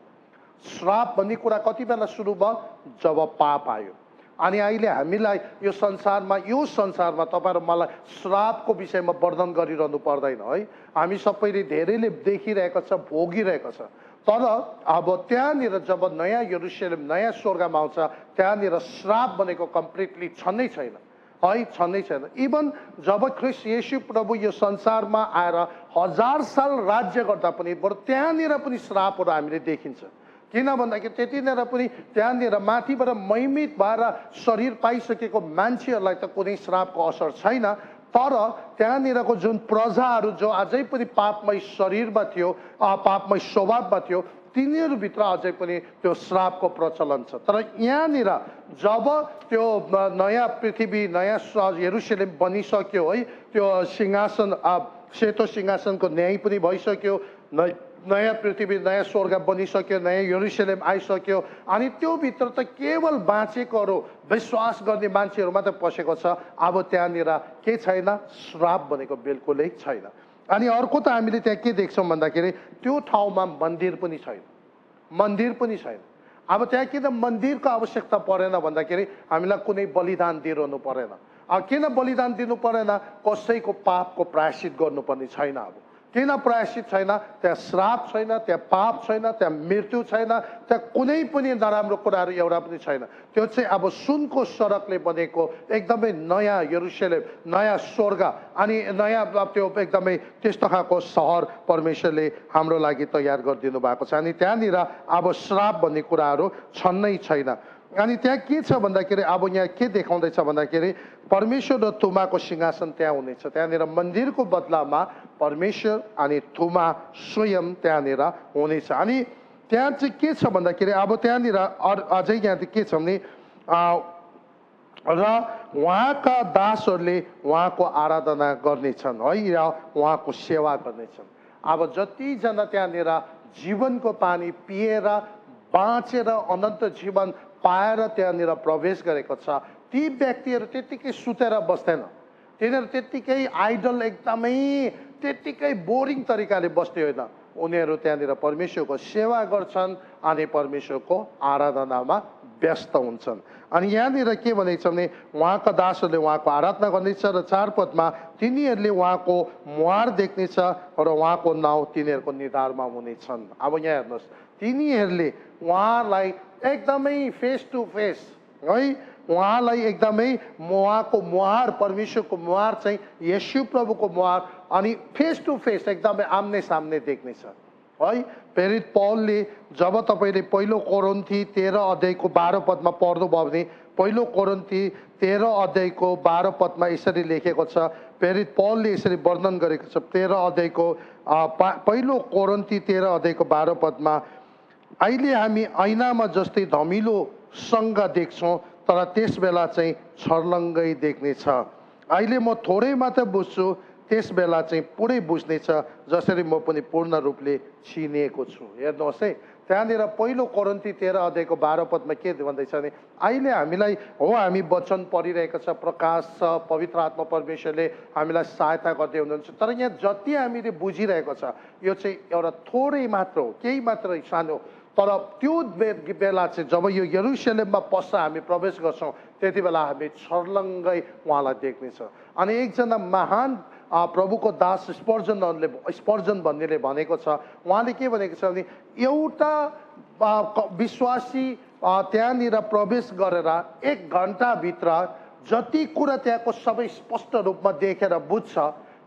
श्राप भन्ने कुरा कति बेला सुरु भयो? जब पाप आयो। अनि अहिले हामीलाई यो संसारमा तपाईहरु मलाई श्रापको विषयमा वर्णन गरिरहनु पर्दैन है। हामी सबैले धेरैले देखिरहेको छ, भोगिरहेको छ। तर अब त्यहाँनिर जब नयाँ यरुशलेम, नयाँ स्वर्गमा आउँछ त्यहाँनिर श्राप भनेको कम्प्लिटली छँदै छैन है, छँदै छैन। इभन जब ख्रीष्ट येशू प्रभु यो संसारमा आएर 1000 साल राज्य गर्दा पनि बरु त्यहाँनिर पनि श्रापहरू हामीले देखिन्छ। किन भन्दाखेरि त्यतिखेर पनि त्यहाँनिर माथिबाट महिमित भएर शरीर पाइसकेको मान्छेहरूलाई त कुनै श्रापको असर छैन। तर त्यहाँनिरको जुन प्रजाहरू जो अझै पनि पापमय शरीरमा थियो, पापमय स्वभावमा थियो, तिनीहरूभित्र अझै पनि त्यो श्रापको प्रचलन छ। तर यहाँनिर जब त्यो नयाँ पृथ्वी, नयाँ यरुशलेम बनिसक्यो है, त्यो सिंहासन, सेतो सिंहासनको न्याय पनि भइसक्यो, नयाँ पृथ्वी, नयाँ स्वर्ग बनिसक्यो, नयाँ यरुशलेम आइसक्यो। अनि त्यो भित्र त केवल बाँचेकोहरू, विश्वास गर्ने मान्छेहरू मात्र पसेको छ। अब त्यहाँनिर के छैन? श्राप भनेको बिल्कुलै छैन। अनि अर्को त हामीले त्यहाँ के देख्छौँ भन्दाखेरि त्यो ठाउँमा मन्दिर पनि छैन। मन्दिर पनि छैन। अब त्यहाँ किन मन्दिरको आवश्यकता परेन भन्दाखेरि हामीलाई कुनै बलिदान दिइरहनु परेन। किन बलिदान दिनु परेन? कसैको पापको प्रायश्चित गर्नुपर्ने छैन। अब किन प्रायश्चित छैन? त्यहाँ श्राप छैन, त्यहाँ पाप छैन, त्यहाँ मृत्यु छैन, त्यहाँ कुनै पनि नराम्रो कुराहरू एउटा पनि छैन। त्यो चाहिँ अब सुनको सडकले बनेको एकदमै नयाँ यरुशलेम, नयाँ स्वर्ग अनि नयाँ त्यो एकदमै त्यस्तो खालको सहर परमेश्वरले हाम्रो लागि तयार गरिदिनु भएको छ। अनि त्यहाँनिर अब श्राप भन्ने कुराहरू छन्नै छैन। अनि त्यहाँ के छ भन्दाखेरि अब यहाँ के देखाउँदैछ भन्दाखेरि परमेश्वर र थुमाको सिंहासन त्यहाँ हुनेछ। त्यहाँनिर मन्दिरको बदलामा परमेश्वर अनि थुमा स्वयं त्यहाँनिर हुनेछ। अनि त्यहाँ चाहिँ के छ भन्दाखेरि अब त्यहाँनिर अझै यहाँ के छ भने र उहाँका दासहरूले उहाँको आराधना गर्नेछन् है, र उहाँको सेवा गर्नेछन्। अब जतिजना त्यहाँनिर जीवनको पानी पिएर बाँचेर अनन्त जीवन पाएर त्यहाँनिर प्रवेश गरेको छ, ती व्यक्तिहरू त्यतिकै सुतेर बस्दैन। तिनीहरू त्यतिकै आइडल, एकदमै त्यतिकै बोरिङ तरिकाले बस्ने होइन। उनीहरू त्यहाँनिर परमेश्वरको सेवा गर्छन् अनि परमेश्वरको आराधनामा व्यस्त हुन्छन्। अनि यहाँनिर के भनेको छ भने उहाँका दासहरूले उहाँको आराधना गर्नेछ र 4 पदमा तिनीहरूले उहाँको मुहार देख्नेछ र उहाँको नाउँ तिनीहरूको निधारमा हुनेछन्। अब यहाँ हेर्नुहोस्, तिनीहरूले उहाँलाई एकदमै फेस टु फेस है, उहाँलाई एकदमै उहाँको मुहार, परमेश्वरको मुहार चाहिँ येशू प्रभुको मुहार, अनि फेस टु फेस एकदमै आम्ने सामने देख्नेछ है। प्रेरित पौलले जब तपाईँले पहिलो कोरिन्थी 13 अध्यायको 12 पदमा पढ्नुभयो भने पहिलो कोरिन्थी 13 अध्यायको 12 पदमा यसरी लेखेको छ, प्रेरित पौलले यसरी वर्णन गरेको छ 13 अध्यायको पहिलो कोरिन्थी 13 अध्यायको 12 पदमा, अहिले हामी ऐनामा जस्तै धमिलोसँग देख्छौँ तर त्यस बेला चाहिँ छर्लङ्गै देख्नेछ। अहिले म थोरै मात्र बुझ्छु, त्यस बेला चाहिँ पुरै बुझ्नेछ जसरी म पनि पूर्ण रूपले चिनिएको छु। हेर्नुहोस् है, त्यहाँनिर पहिलो कोरिन्थी 13 अध्यायको 12 पदमा के भन्दैछ भने अहिले हामीलाई हो, हामी वचन पढिरहेको छ, प्रकाश छ, पवित्र आत्मा परमेश्वरले हामीलाई सहायता गर्दै हुनुहुन्छ, तर यहाँ जति हामीले बुझिरहेको छ यो चाहिँ एउटा थोरै मात्र हो, केही मात्र सानो। तर त्यो बेला चाहिँ जब यो यरुशलेममा पस्छ, हामी प्रवेश गर्छौँ, त्यति बेला हामी छर्लङ्गै उहाँलाई देख्नेछ। अनि एकजना महान प्रभुको दास स्पर्जन भन्नेले भनेको छ, उहाँले के भनेको छ भने एउटा विश्वासी त्यहाँनिर प्रवेश गरेर 1 घन्टाभित्र जति कुरा त्यहाँको सबै स्पष्ट रूपमा देखेर बुझ्छ,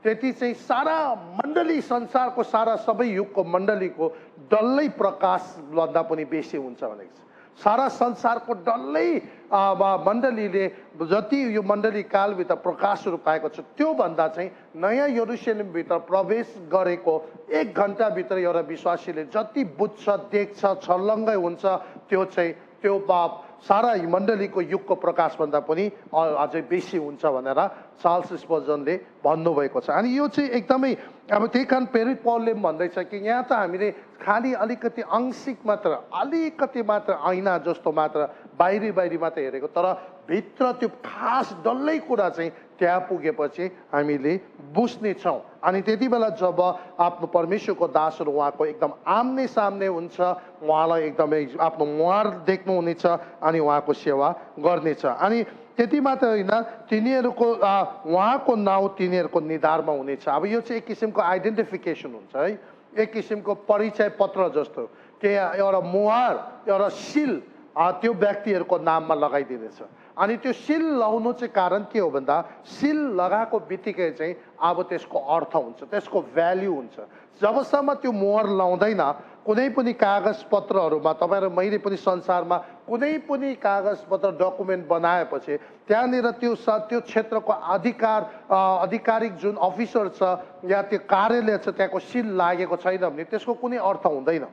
त्यति चाहिँ सारा मण्डली, संसारको सारा सबै युगको मण्डलीको डल्लै प्रकाश भन्दा पनि बेसी हुन्छ भनेको छ। सारा संसारको डल्लै मण्डलीले जति यो मण्डली कालभित्र प्रकाशहरू पाएको छ, त्योभन्दा चाहिँ नयाँ यरुशलेमभित्र प्रवेश गरेको 1 घन्टाभित्र एउटा विश्वासीले जति बुझ्छ, देख्छ, छर्लङ्गै हुन्छ, त्यो चाहिँ त्यो सारा मण्डलीको युगको प्रकाशभन्दा पनि अझै बेसी हुन्छ भनेर चार्ल्स स्पर्जनले भन्नुभएको छ। अनि यो चाहिँ एकदमै अब त्यही कारण प्रेरित पौलले भन्दैछ कि यहाँ त हामीले खालि अलिकति आंशिक मात्र, अलिकति मात्र ऐना जस्तो मात्र बाहिरी मात्र हेरेको, तर भित्र त्यो खास डल्लै कुरा चाहिँ त्यहाँ पुगेपछि हामीले बुझ्नेछौँ। अनि त्यति बेला जब आफ्नो परमेश्वरको दासहरू उहाँको एकदम आम्ने सामने हुन्छ, उहाँलाई एकदमै आफ्नो मुहार देख्नुहुनेछ अनि उहाँको सेवा गर्नेछ। अनि त्यति मात्र होइन, तिनीहरूको उहाँको नाउँ तिनीहरूको निधारमा हुनेछ। अब यो चाहिँ एक किसिमको आइडेन्टिफिकेसन हुन्छ है, एक किसिमको परिचय पत्र जस्तो कि एउटा मुहार, एउटा सिल त्यो व्यक्तिहरूको नाममा लगाइदिनेछ। अनि त्यो सिल लगाउनु चाहिँ कारण के हो भन्दा, सिल लगाएको बित्तिकै चाहिँ अब त्यसको अर्थ हुन्छ, त्यसको भ्याल्यु हुन्छ। जबसम्म त्यो मोहर लाउँदैन कुनै पनि कागज पत्रहरूमा, तपाईँहरू मैले पनि संसारमा कुनै पनि कागज पत्र डकुमेन्ट बनाएपछि त्यहाँनिर त्यो क्षेत्रको आधिकारिक जुन अफिसर छ या त्यो कार्यालय छ त्यहाँको सिल लागेको छैन भने त्यसको कुनै अर्थ हुँदैन।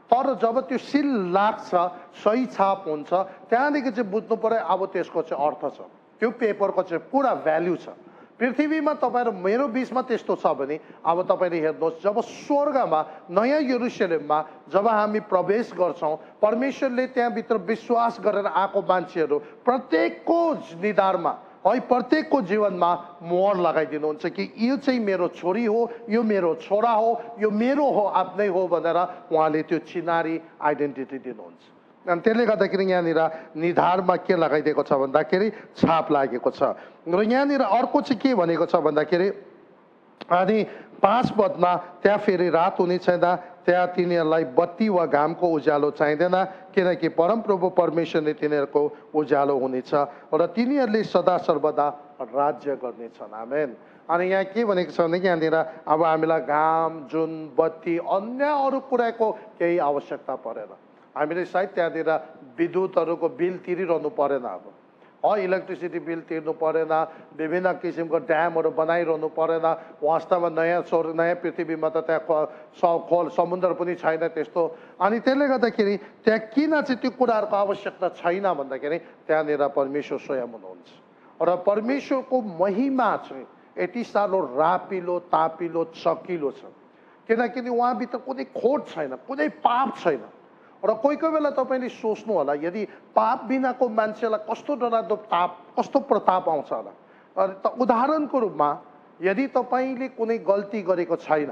तर जब त्यो सिल लाग्छ, सही छाप हुन्छ, त्यहाँदेखि चाहिँ बुझ्नु पर्यो अब त्यसको चाहिँ अर्थ छ, त्यो पेपरको चाहिँ पुरा भ्याल्यु छ। पृथ्वीमा तपाईँहरू मेरो बिचमा त्यस्तो छ भने अब तपाईँले हेर्नुहोस्, जब स्वर्गमा नयाँ यरुशलेममा जब हामी प्रवेश गर्छौँ, परमेश्वरले त्यहाँभित्र विश्वास गरेर आएको मान्छेहरू प्रत्येकको निधारमा है, प्रत्येकको जीवनमा मोहर लगाइदिनुहुन्छ कि यो चाहिँ मेरो छोरी हो, यो मेरो छोरा हो, यो मेरो हो, आफ्नै हो भनेर उहाँले त्यो चिनारी आइडेन्टिटी दिनुहुन्छ। अनि त्यसले गर्दाखेरि यहाँनिर निधारमा के लगाइदिएको छ भन्दाखेरि छाप लागेको छ। र यहाँनिर अर्को चाहिँ के भनेको छ भन्दाखेरि अनि 5 पदमा त्यहाँ फेरि रात हुने छैन, त्यहाँ तिनीहरूलाई बत्ती वा घामको उज्यालो चाहिँदैन, किनकि परमप्रभु परमेश्वरले तिनीहरूको उज्यालो हुनेछ र तिनीहरूले सदा सर्वदा राज्य गर्नेछन्। आमेन। अनि यहाँ के भनेको छ भने यहाँनिर अब हामीलाई घाम, जुन, बत्ती, अन्य अरू कुराको केही आवश्यकता परेन। हामीले सायद त्यहाँनिर विद्युतहरूको बिल तिरिरहनु परेन, अब इलेक्ट्रिसिटी बिल तिर्नु परेन, विभिन्न किसिमको ड्यामहरू बनाइरहनु परेन। वास्तवमा नयाँ पृथ्वीमा त त्यहाँ समुद्र पनि छैन त्यस्तो। अनि त्यसले गर्दाखेरि त्यहाँ किन चाहिँ त्यो कुराहरूको आवश्यकता छैन भन्दाखेरि त्यहाँनिर परमेश्वर स्वयं हुनुहुन्छ र परमेश्वरको महिमा चाहिँ यति साह्रो रापिलो, तापिलो, चकिलो छ किनकि उहाँभित्र कुनै खोट छैन, कुनै पाप छैन। र कोही बेला तपाईँले सोच्नु होला, यदि पाप बिनाको मान्छेलाई कस्तो डरलाग्दो कस्तो प्रताप आउँछ होला। उदाहरणको रूपमा यदि तपाईँले कुनै गल्ती गरेको छैन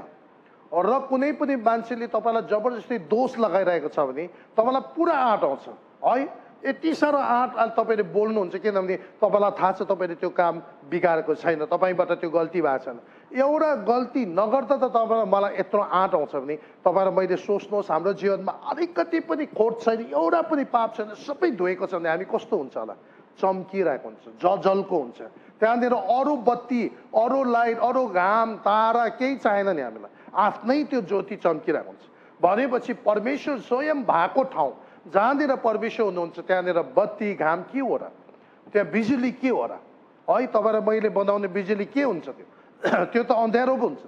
र कुनै पनि मान्छेले तपाईँलाई जबरजस्ती दोष लगाइरहेको छ भने तपाईँलाई पुरा आँट आउँछ है, यति साह्रो आँट तपाईँले बोल्नुहुन्छ किनभने तपाईँलाई थाहा छ तपाईँले त्यो काम बिगारेको छैन, तपाईँबाट त्यो गल्ती भएको छैन। एउटा गल्ती नगर्दा त तपाईँलाई मलाई यत्रो आँट आउँछ भने तपाईँलाई मैले सोच्नुहोस् हाम्रो जीवनमा अलिकति पनि खोट छैन, एउटा पनि पाप छैन, सबै धोएको छ भने हामी कस्तो हुन्छ होला? चम्किरहेको हुन्छ, जलको हुन्छ। त्यहाँनिर अरू बत्ती, अरू लाइट, अरू घाम तारा केही चाहिएन नि हामीलाई, आफ्नै त्यो ज्योति चम्किरहेको हुन्छ। भनेपछि परमेश्वर स्वयं भएको ठाउँ जहाँनिर परमेश्वर हुनुहुन्छ त्यहाँनिर बत्ती घाम के हो र? त्यहाँ बिजुली के हो र? है तपाईँ र मैले बनाउने बिजुली के हुन्छ? त्यो त अँध्यारो पो हुन्छ।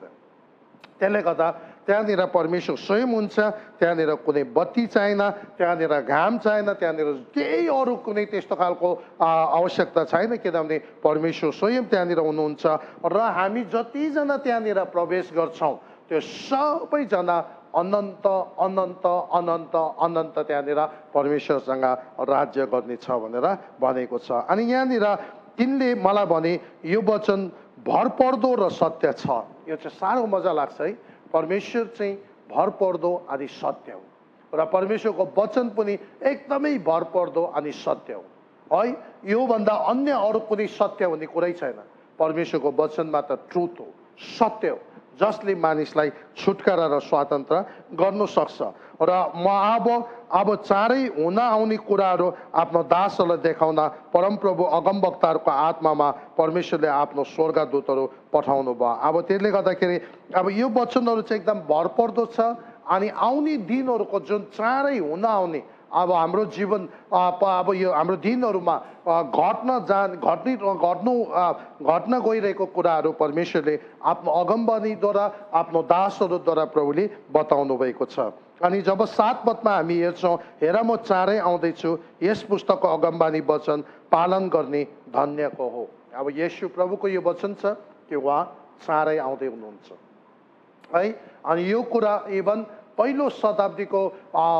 त्यसले गर्दा त्यहाँनिर परमेश्वर स्वयं हुन्छ, त्यहाँनिर कुनै बत्ती चाहिएन, त्यहाँनिर घाम चाहिएन, त्यहाँनिर केही अरू कुनै त्यस्तो खालको आवश्यकता छैन, किनभने परमेश्वर स्वयं त्यहाँनिर हुनुहुन्छ। र हामी जतिजना त्यहाँनिर प्रवेश गर्छौँ त्यो सबैजना अनन्त अनन्त अनन्त अनन्त त्यहाँनिर परमेश्वरसँग राज्य गर्नेछ भनेर भनेको छ। अनि यहाँनिर तिनले मलाई भने यो वचन भरपर्दो र सत्य छ। यो चाहिँ साह्रो मजा लाग्छ है। परमेश्वर चाहिँ भरपर्दो अनि सत्य हो र परमेश्वरको वचन पनि एकदमै भरपर्दो अनि सत्य हो है। योभन्दा अन्य अरू कुनै सत्य हुने कुरै छैन। परमेश्वरको वचनमा त ट्रुथ हो, सत्य हो, जसले मानिसलाई छुटकारा र स्वातन्त्र गर्नु सक्छ। र म अब चाँडै हुन आउने कुराहरू आफ्नो दासहरूलाई देखाउन परमप्रभु अगमवक्ताहरूको आत्मामा परमेश्वरले आफ्नो स्वर्गदूतहरू पठाउनु भयो। अब त्यसले गर्दाखेरि अब यो वचनहरू चाहिँ एकदम भरपर्दो छ। अनि आउने दिनहरूको जुन चाँडै हुन आउने अब हाम्रो जीवन अब यो हाम्रो दिनहरूमा घट्न गइरहेको कुराहरू परमेश्वरले आफ्नो अगमवाणीद्वारा आफ्नो दासहरूद्वारा प्रभुले बताउनु भएको छ। अनि जब 7 पदमा हामी हेर्छौँ, हेर म चाँडै आउँदैछु, यस पुस्तकको अगमवाणी वचन पालन गर्ने धन्यको हो। अब येशू प्रभुको यो वचन छ कि उहाँ चाँडै आउँदै हुनुहुन्छ है। अनि यो कुरा इभन पहिलो शताब्दीको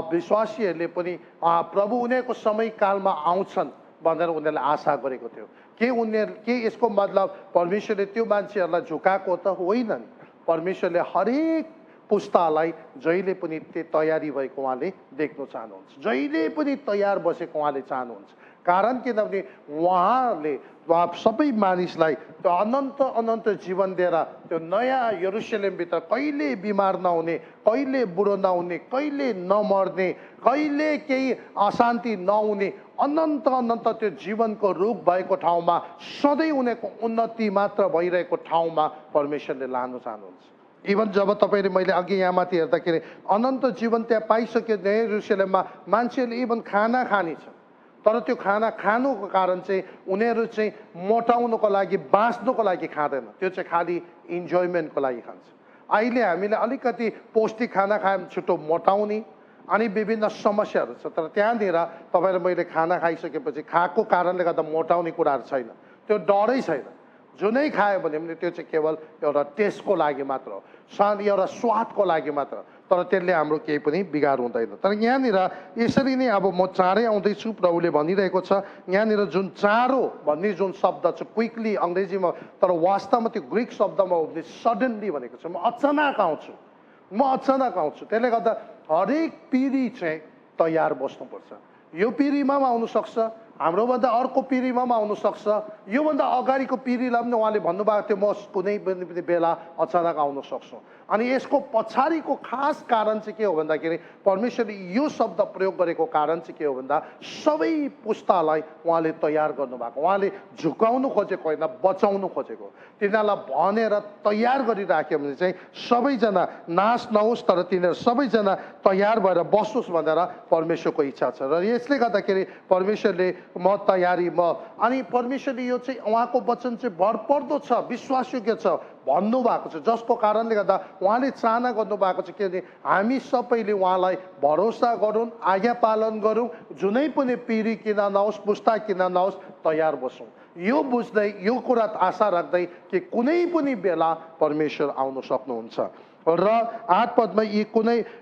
विश्वासीहरूले पनि प्रभु उनीहरूको समयकालमा आउँछन् भनेर उनीहरूले आशा गरेको थियो। के यसको मतलब परमेश्वरले त्यो मान्छेहरूलाई झुकाएको त होइन नि। परमेश्वरले हरेक पुस्तालाई जहिले पनि त्यो तयारी भएको उहाँले देख्न चाहनुहुन्छ, जहिले पनि तयार बसेको उहाँले चाहनुहुन्छ। कारण किनभने उहाँले सबै मानिसलाई त्यो अनन्त अनन्त जीवन दिएर त्यो नयाँ यरुशलेमभित्र कहिले बिमार नहुने, कहिले बुढो नहुने, कहिले नमर्ने, कहिले केही अशान्ति नहुने अनन्त अनन्त त्यो जीवनको रूप भएको ठाउँमा, सधैँ उनीहरूको उन्नति मात्र भइरहेको ठाउँमा परमेश्वरले लानु चाहनुहुन्छ। इभन जब तपाईँले मैले अघि यहाँ माथि हेर्दाखेरि अनन्त जीवन त्यहाँ पाइसक्यो नयाँ यरुशलेममा, मान्छेहरूले इभन खाना खाने छ, तर त्यो खाना खानुको कारण चाहिँ उनीहरू चाहिँ मोटाउनुको लागि, बाँच्नुको लागि खाँदैन, त्यो चाहिँ खालि इन्जोयमेन्टको लागि खान्छ। अहिले हामीले अलिकति पौष्टिक खाना खायौँ छिटो मोटाउने अनि विभिन्न समस्याहरू छ। तर त्यहाँनिर तपाईँले मैले खाना खाइसकेपछि खाएको कारणले गर्दा मोटाउने कुराहरू छैन, त्यो डरै छैन। जुनै खायो भने पनि त्यो चाहिँ केवल एउटा टेस्टको लागि मात्र हो, एउटा स्वादको लागि मात्र, तर त्यसले हाम्रो केही पनि बिगार हुँदैन। तर यहाँनिर यसरी नै अब म चाँडै आउँदैछु प्रभुले भनिरहेको छ। यहाँनिर जुन चाँडो भन्ने जुन शब्द छ क्विकली अङ्ग्रेजीमा, तर वास्तवमा त्यो ग्रिक शब्दमा हो भने सडनली भनेको छ। म अचानक आउँछु, म अचानक आउँछु। त्यसले गर्दा हरेक पिँढी चाहिँ तयार बस्नुपर्छ। यो पिँढीमा पनि आउनुसक्छ, हाम्रोभन्दा अर्को पिँढीमा पनि आउनुसक्छ, योभन्दा अगाडिको पिँढीलाई पनि उहाँले भन्नुभएको थियो म कुनै पनि बेला अचानक आउन सक्छु। अनि यसको पछाडिको खास कारण चाहिँ के हो भन्दाखेरि परमेश्वरले यो शब्द प्रयोग गरेको कारण चाहिँ के हो भन्दा सबै पुस्तालाई उहाँले तयार गर्नुभएको, उहाँले झुकाउनु खोजेको होइन, बचाउनु खोजेको। तिनीहरूलाई भनेर तयार गरिराख्यो भने चाहिँ सबैजना नाश नहोस्, तर तिनीहरू सबैजना तयार भएर बसोस् भनेर परमेश्वरको इच्छा छ। र यसले गर्दाखेरि परमेश्वरले म तयारी अनि परमेश्वरले यो चाहिँ उहाँको वचन चाहिँ भरपर्दो छ, विश्वासयोग्य छ भन्नुभएको छ, जसको कारणले गर्दा उहाँले चाहना गर्नुभएको छ किनभने हामी सबैले उहाँलाई भरोसा गरौँ, आज्ञा पालन गरौँ, जुनै पनि पिँढी किन नहोस्, पुस्ता किन नहोस्, तयार बसौँ। यो बुझ्दै, यो कुरा आशा राख्दै कि कुनै पनि बेला परमेश्वर आउन सक्नुहुन्छ। र 8 पदमा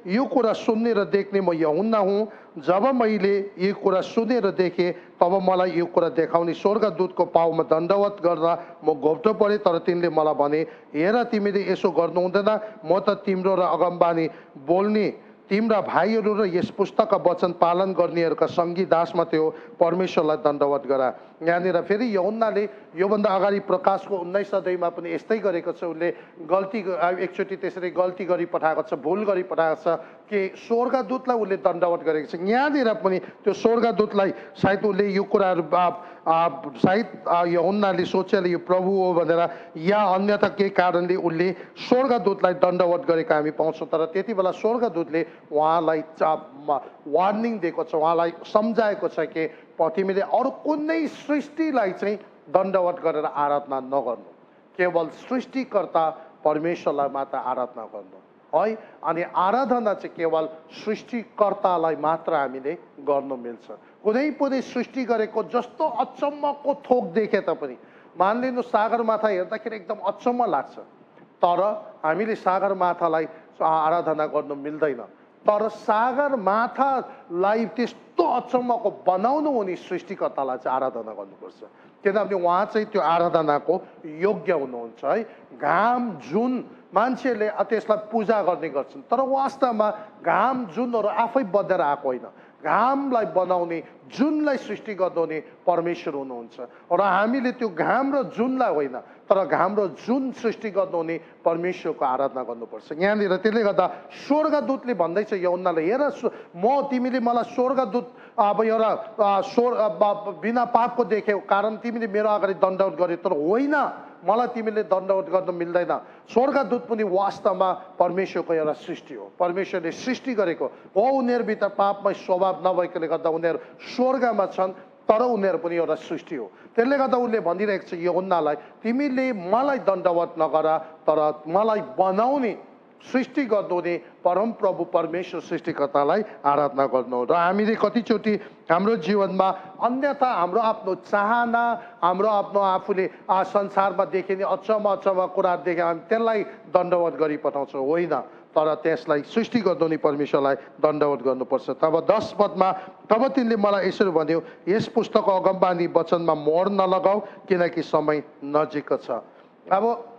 यो कुरा सुन्ने र देख्ने म यूहन्ना हुँ। जब मैले यो कुरा सुनेर देखेँ तब मलाई यो कुरा देखाउने स्वर्गदूतको पाउमा दण्डवत गर्दा म घोप्टो परेँ। तर तिनले मलाई भने, हेर तिमीले यसो गर्नु हुँदैन, म त तिम्रो र अगमबानी बोल्ने तिम्रा भाइहरू र यस पुस्तकका वचन पालन गर्नेहरूका सङ्गी दासमा त्यो परमेश्वरलाई दण्डवत गरा। यहाँनिर फेरि यूहन्नाले योभन्दा अगाडि प्रकाशको 19 अध्यायमा पनि यस्तै गरेको छ। उसले गल्ती एकचोटि त्यसरी गल्ती गरी पठाएको छ, भुल गरी पठाएको छ कि स्वर्गदूतलाई उसले दण्डवत गरेको छ। यहाँनिर पनि त्यो स्वर्गदूतलाई सायद उसले यो कुराहरू सायद यूहन्नाले सोचेले यो प्रभु हो भनेर या अन्यथा केही कारणले उसले स्वर्गदूतलाई दण्डवत गरेको हामी पाउँछौँ। तर त्यति बेला स्वर्गदूतले उहाँलाई वार्निङ दिएको छ, उहाँलाई सम्झाएको छ कि तिमीले अरू कुनै सृष्टिलाई चाहिँ दण्डवत गरेर आराधना नगर्नु, केवल सृष्टिकर्ता परमेश्वरलाई मात्र आराधना गर्नु है। अनि आराधना चाहिँ केवल सृष्टिकर्तालाई मात्र हामीले गर्नु मिल्छ। कुनै पनि सृष्टि गरेको जस्तो अचम्मको थोक देखे तापनि, मानिलिनु सागरमाथा हेर्दाखेरि एकदम अचम्म लाग्छ, तर हामीले सागरमाथालाई आराधना गर्नु मिल्दैन। तर सागरमाथालाई त्यस्तो अचम्मको बनाउनु हुने सृष्टिकर्तालाई चाहिँ आराधना गर्नुपर्छ, किनभने उहाँ चाहिँ त्यो आराधनाको योग्य हुनुहुन्छ है। घाम जुन मान्छेले त्यसलाई पूजा गर्ने गर्छन्, तर वास्तवमा घाम जुनहरू आफै बढेर आएको होइन, घामलाई बनाउने जुनलाई सृष्टि गर्नुहुने परमेश्वर हुनुहुन्छ। र हामीले त्यो घाम र जुनलाई होइन, तर घाम र जुन सृष्टि गर्नुहुने परमेश्वरको आराधना गर्नुपर्छ। यहाँनिर त्यसले गर्दा स्वर्गदूतले भन्दैछ यूहन्नालाई, हेर म तिमीले मलाई स्वर्गदूत अब एउटा बिना पापको देख्यौ कारण तिमीले मेरो अगाडि दण्डवत गर्यो, तर होइन, मलाई तिमीले दण्डवत गर्न मिल्दैन। स्वर्गदूत पनि वास्तवमा परमेश्वरको एउटा सृष्टि हो, परमेश्वरले सृष्टि गरेको हो। उनीहरूभित्र पापमय स्वभाव नभएकोले गर्दा उनीहरू स्वर्गमा छन्, तर उनीहरू पनि एउटा सृष्टि हो। त्यसले गर्दा उसले भनिरहेको छ यूहन्नालाई, तिमीले मलाई दण्डवत नगर, तर मलाई बनाउने सृष्टि गर्नुहुने परमप्रभु परमेश्वर सृष्टिकर्तालाई आराधना गर्नु। र हामीले कतिचोटि हाम्रो जीवनमा अन्यथा हाम्रो आफ्नो चाहना, हाम्रो आफ्नो आफूले संसारमा देख्ने अचम्म कुराहरू देखे हामी त्यसलाई दण्डवत गरी पठाउँछौँ, होइन, तर त्यसलाई सृष्टि गर्नुहुने परमेश्वरलाई दण्डवत गर्नुपर्छ। तब 10 पदमा, तब तिनले मलाई यसरी भन्यो, यस पुस्तकको अगमबानी वचनमा मोहर नलगाऊ किनकि समय नजिक छ। अब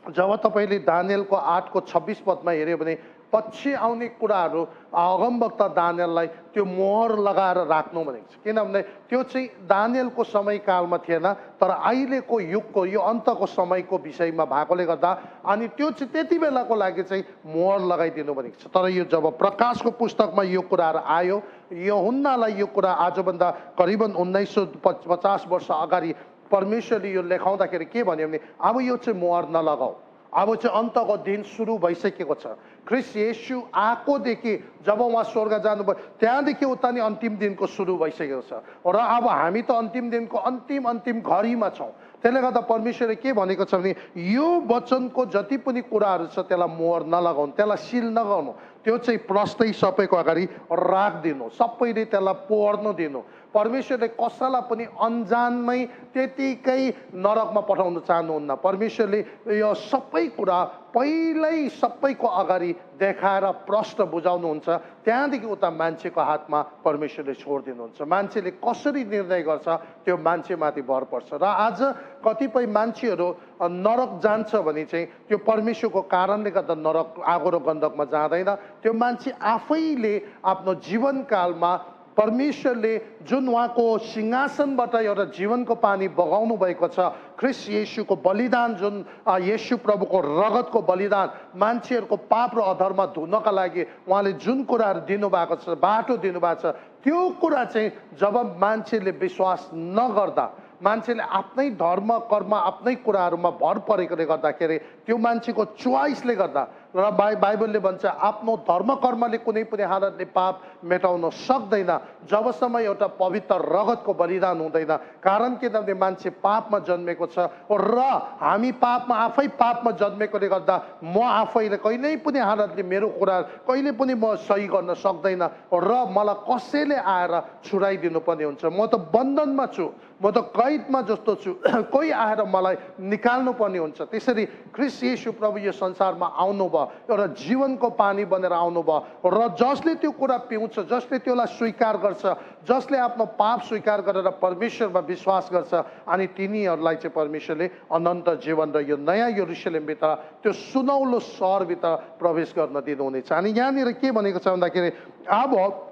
जब तपाईँले दानियलको 8को 26 पदमा हेऱ्यो भने पछि आउने कुराहरू अगमवक्ता दानियललाई त्यो मोहर लगाएर राख्नु भनेको छ, किनभने त्यो चाहिँ दानियलको समयकालमा थिएन, तर अहिलेको युगको यो अन्तको समयको विषयमा भएकोले गर्दा अनि त्यो चाहिँ त्यति बेलाको लागि चाहिँ मोहर लगाइदिनु भनेको छ। तर यो जब प्रकाशको पुस्तकमा यो कुराहरू आयो, यूहन्नालाई यो कुरा आजभन्दा करिबन 1950 वर्ष अगाडि परमेश्वरले यो लेखाउँदाखेरि के भन्यो भने अब यो चाहिँ मोहर नलगाऊ, अब चाहिँ अन्तको दिन सुरु भइसकेको छ। ख्रिस्ट येशू आएकोदेखि जब उहाँ स्वर्ग जानुभयो त्यहाँदेखि उता नि अन्तिम दिनको सुरु भइसकेको छ, र अब हामी त अन्तिम दिनको अन्तिम घडीमा छौँ। त्यसले गर्दा परमेश्वरले के भनेको छ भने यो वचनको जति पनि कुराहरू छ त्यसलाई मोहर नलगाउनु, त्यसलाई सिल नगर्नु, त्यो चाहिँ प्रस्तै सबैको अगाडि राखिदिनु, सबैले त्यसलाई पढ्नु दिनु। परमेश्वरले कसैलाई पनि अन्जानमै त्यतिकै नरकमा पठाउन चाहनुहुन्न। परमेश्वरले यो सबै कुरा पहिल्यै सबैको अगाडि देखाएर प्रश्न बुझाउनुहुन्छ, त्यहाँदेखि उता मान्छेको हातमा परमेश्वरले छोडिदिनुहुन्छ। मान्छेले कसरी निर्णय गर्छ त्यो मान्छेमाथि भर पर्छ। र आज कतिपय मान्छेहरू नरक जान्छ भने चाहिँ त्यो परमेश्वरको कारणले गर्दा नरक आगो र गन्धकमा जाँदैन, त्यो मान्छे आफैले आफ्नो जीवनकालमा परमेश्वरले जुन उहाँको सिंहासनबाट एउटा जीवनको पानी बगाउनु भएको छ, ख्रिस्ट येशूको बलिदान, जुन येशू प्रभुको रगतको बलिदान मान्छेहरूको पाप र अधर्म धुनका लागि उहाँले जुन कुराहरू दिनुभएको छ, बाटो दिनुभएको छ, त्यो कुरा चाहिँ जब मान्छेले विश्वास नगर्दा, मान्छेले आफ्नै धर्म कर्म आफ्नै कुराहरूमा भर परेकोले गर्दाखेरि त्यो मान्छेको चोइसले गर्दा, र बाइबलले भन्छ आफ्नो धर्म कर्मले कुनै पनि हालतले पाप मेटाउन सक्दैन जबसम्म एउटा पवित्र रगतको बलिदान हुँदैन। कारण किनभने मान्छे पापमा जन्मेको छ र हामी पापमा आफै पापमा जन्मेकोले गर्दा म आफैले कहिल्यै पनि हालतले मेरो कुरा कहिले पनि म सही गर्न सक्दैन र मलाई कसैले आएर छुडाइदिनु पर्ने हुन्छ। म त बन्धनमा छु, म त कैदमा जस्तो छु, कोही आएर मलाई निकाल्नु पर्ने हुन्छ। त्यसरी ख्रिस्ट येशू प्रभु यो संसारमा आउनुभयो आउनुभयो, एउटा जीवनको पानी बनेर आउनुभयो र जसले त्यो कुरा पिउँछ, जसले त्यसलाई स्वीकार गर्छ, जसले आफ्नो पाप स्वीकार गरेर परमेश्वरमा विश्वास गर्छ, अनि तिनीहरूलाई चाहिँ परमेश्वरले अनन्त जीवन र यो नयाँ यरुशलेमभित्र त्यो सुनौलो सहरभित्र प्रवेश गर्न दिनुहुनेछ। अनि यहाँनिर के भनेको छ भन्दाखेरि अब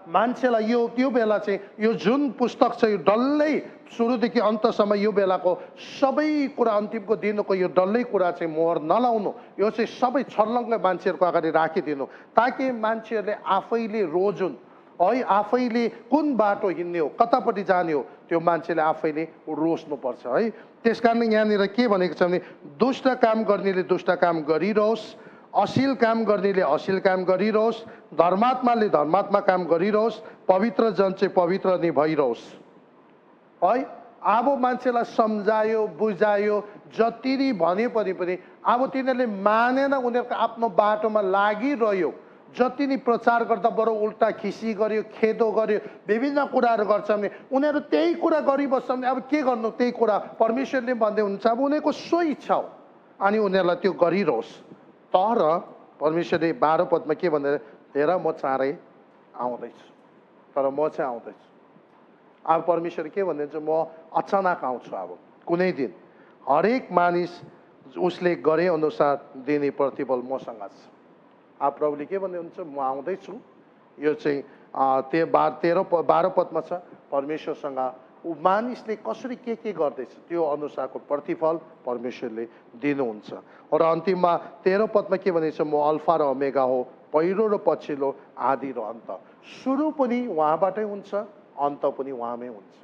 मान्छेलाई यो त्यो बेला चाहिँ यो जुन पुस्तक छ यो डल्लै सुरुदेखि अन्तसम्म यो बेलाको सबै कुरा अन्तिमको दिनको यो डल्लै कुरा चाहिँ मोहर नलाउनु, यो चाहिँ सबै छर्लङ्गै मान्छेहरूको अगाडि राखिदिनु, ताकि मान्छेहरूले आफैले रोजुन् है, आफैले कुन बाटो हिँड्ने हो, कतापट्टि जाने हो, त्यो मान्छेले आफैले रोज्नुपर्छ है। त्यस कारण यहाँनिर के भनेको छ भने दुष्ट काम गर्नेले दुष्ट काम गरिरहोस्, अश्लील काम गर्नेले अश्लील काम गरिरहोस्, धर्मात्माले धर्मात्मा काम गरिरहोस्, पवित्र जन चाहिँ पवित्र नै भइरहोस् है। अब मान्छेलाई सम्झायो बुझायो जति भने पनि अब तिनीहरूले मानेन, उनीहरूको आफ्नो बाटोमा लागिरह्यो, जति नै प्रचार गर्दा बरु उल्टा खिसी गर्यो, खेदो गर्यो, विभिन्न कुराहरू गर्छ भने उनीहरू त्यही कुरा गरिबस्छ भने अब के गर्नु, त्यही कुरा परमेश्वरले भन्दै हुन्छ अब उनीहरूको सो इच्छा हो अनि उनीहरूलाई त्यो गरिरहोस्। तर परमेश्वरले 12 पदमा के भनेर, हेर म चाँडै आउँदैछु, तर म चाहिँ आउँदैछु। अब परमेश्वर के भनिदिन्छ, म अचानक आउँछु। अब कुनै दिन हरेक मानिस उसले गरे अनुसार दिने प्रतिफल मसँग छ। अब प्रभुले के भन्नुहुन्छ, म आउँदैछु। यो चाहिँ 12 पदमा छ, परमेश्वरसँग मानिसले कसरी के गर्दैछ त्यो अनुसारको प्रतिफल परमेश्वरले दिनुहुन्छ। र अन्तिममा 13 पदमा के भनेको छ, म अल्फा र ओमेगा हो, पहिलो र पछिल्लो, आदि र अन्त। सुरु पनि उहाँबाटै हुन्छ, अन्त पनि उहाँमै हुन्छ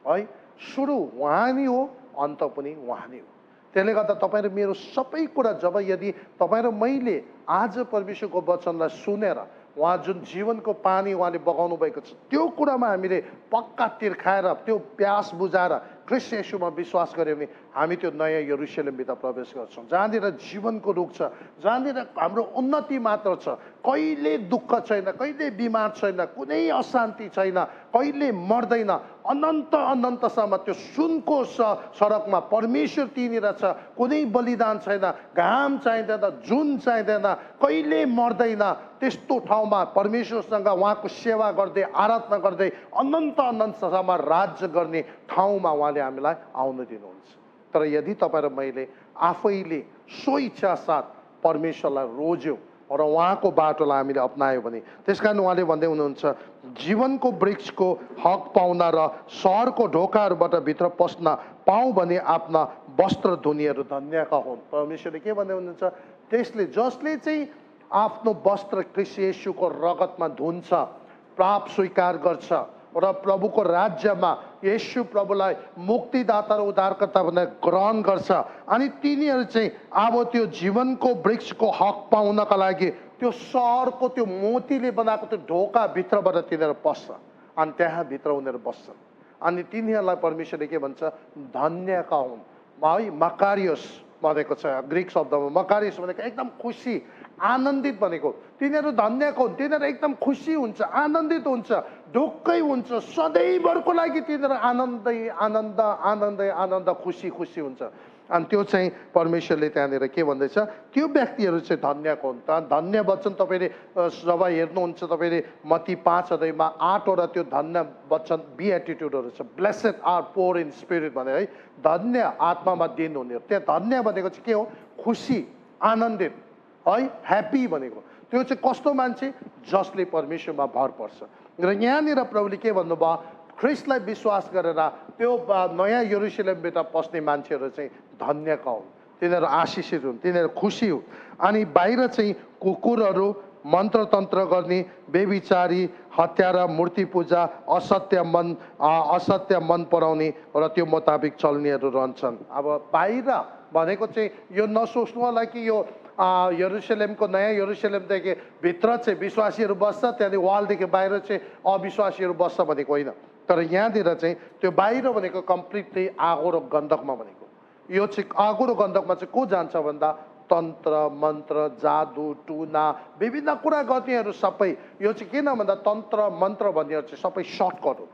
है। सुरु उहाँ नै हो, अन्त पनि उहाँ नै हो। त्यसले गर्दा तपाईँ र मेरो सबै कुरा जब यदि तपाईँ र मैले आज परमेश्वरको वचनलाई सुनेर उहाँ जुन जीवनको पानी उहाँले बगाउनु भएको छ त्यो कुरामा हामीले पक्का तिर्खाएर त्यो प्यास बुझाएर ख्रीष्ट येशूमा विश्वास गर्यो भने हामी त्यो नयाँ यरुशलेमभित्र प्रवेश गर्छौँ, जहाँनिर जीवनको रुख छ, जहाँनिर हाम्रो उन्नति मात्र छ, कहिले दुःख छैन, कहिले बिमार छैन, कुनै अशान्ति छैन, कहिले मर्दैन, अनन्त अनन्तसम्म त्यो सुनको सडकमा परमेश्वर त्यहीँनिर छ। कुनै बलिदान छैन, घाम चाहिँदैन, जुन चाहिँदैन, कहिले मर्दैन। त्यस्तो ठाउँमा परमेश्वरसँग उहाँको सेवा गर्दै आराधना गर्दै अनन्त अनन्तसम्म राज्य गर्ने ठाउँमा उहाँले हामीलाई आउन दिनुहुन्छ। तर यदि तपाईँ र मैले आफैले सो इच्छा साथ परमेश्वरलाई रोज्यौँ र उहाँको बाटोलाई हामीले अपनायो भने, त्यस कारण उहाँले भन्दै हुनुहुन्छ जीवनको वृक्षको हक पाउन र सहरको ढोकाहरूबाट भित्र पस्न पाऊँ भने आफ्ना वस्त्र धुनीहरू धन्यका हुन्। परमेश्वरले के भन्दै हुनुहुन्छ, त्यसले जसले चाहिँ आफ्नो वस्त्र ख्रीष्ट येशूको रगतमा धुन्छ, पाप स्वीकार गर्छ र प्रभुको राज्यमा येशू प्रभुलाई मुक्तिदाता र उद्धारकर्ता भनेर ग्रहण गर्छ, अनि तिनीहरू चाहिँ अब त्यो जीवनको वृक्षको हक पाउनका लागि त्यो सहरको त्यो मोतीले बनाएको त्यो ढोकाभित्रबाट तिनीहरू पस्छ अनि त्यहाँभित्र उनीहरू बस्छन्। अनि तिनीहरूलाई परमेश्वरले के भन्छ, धन्यका हुन् है। मकारियोस भनेको छ ग्रिक शब्दमा, मकारियोस भनेको एकदम खुसी आनन्दित भनेको। तिनीहरू धन्यको हुन्, तिनीहरू एकदम खुसी हुन्छ, आनन्दित हुन्छ, ढुक्कै हुन्छ, सधैँभरको लागि तिनीहरू आनन्दै आनन्द आनन्दै आनन्द खुसी खुसी हुन्छ। अनि त्यो चाहिँ परमेश्वरले त्यहाँनिर के भन्दैछ, त्यो व्यक्तिहरू चाहिँ धन्यको हुन्। धन्य वचन तपाईँले जब हेर्नुहुन्छ, तपाईँले मत्ती 5 अध्यायमा 8वटा त्यो धन्य वचन बिएटिट्युडहरू छ, blessed are poor in spirit भने है, धन्य आत्मामा दिन हुने। त्यहाँ धन्य भनेको चाहिँ के हो, खुसी आनन्दित है, ह्याप्पी भनेको। त्यो चाहिँ कस्तो मान्छे, जसले परमेश्वरमा भर पर्छ। र यहाँनिर प्रभुले के भन्नुभयो, ख्रीष्टलाई विश्वास गरेर त्यो नयाँ यरुशलेमभित्र पस्ने मान्छेहरू चाहिँ धन्यका हुन्, तिनीहरू आशिषित हुन्, तिनीहरू खुसी हुन्। अनि बाहिर चाहिँ कुकुरहरू, मन्त्रतन्त्र गर्ने, बेविचारी, हत्यारा, मूर्ति पूजा, असत्य मन पराउने र त्यो मुताबिक चल्नेहरू रहन्छन्। अब बाहिर भनेको चाहिँ यो नसोच्नु होला कि यो यरुशलेमको नयाँ यरुशलेमदेखि भित्र चाहिँ विश्वासीहरू बस्छ, त्यहाँदेखि वालदेखि बाहिर चाहिँ अविश्वासीहरू बस्छ भनेको होइन। तर यहाँनिर चाहिँ त्यो बाहिर भनेको कम्प्लिटली आगो र गन्धकमा भनेको। यो चाहिँ आगो र गन्धकमा चाहिँ को जान्छ भन्दा तन्त्र मन्त्र जादु टुना विभिन्न कुरा गर्नेहरू सबै। यो चाहिँ किन भन्दा तन्त्र मन्त्र भन्नेहरू चाहिँ सबै सर्टकट हो।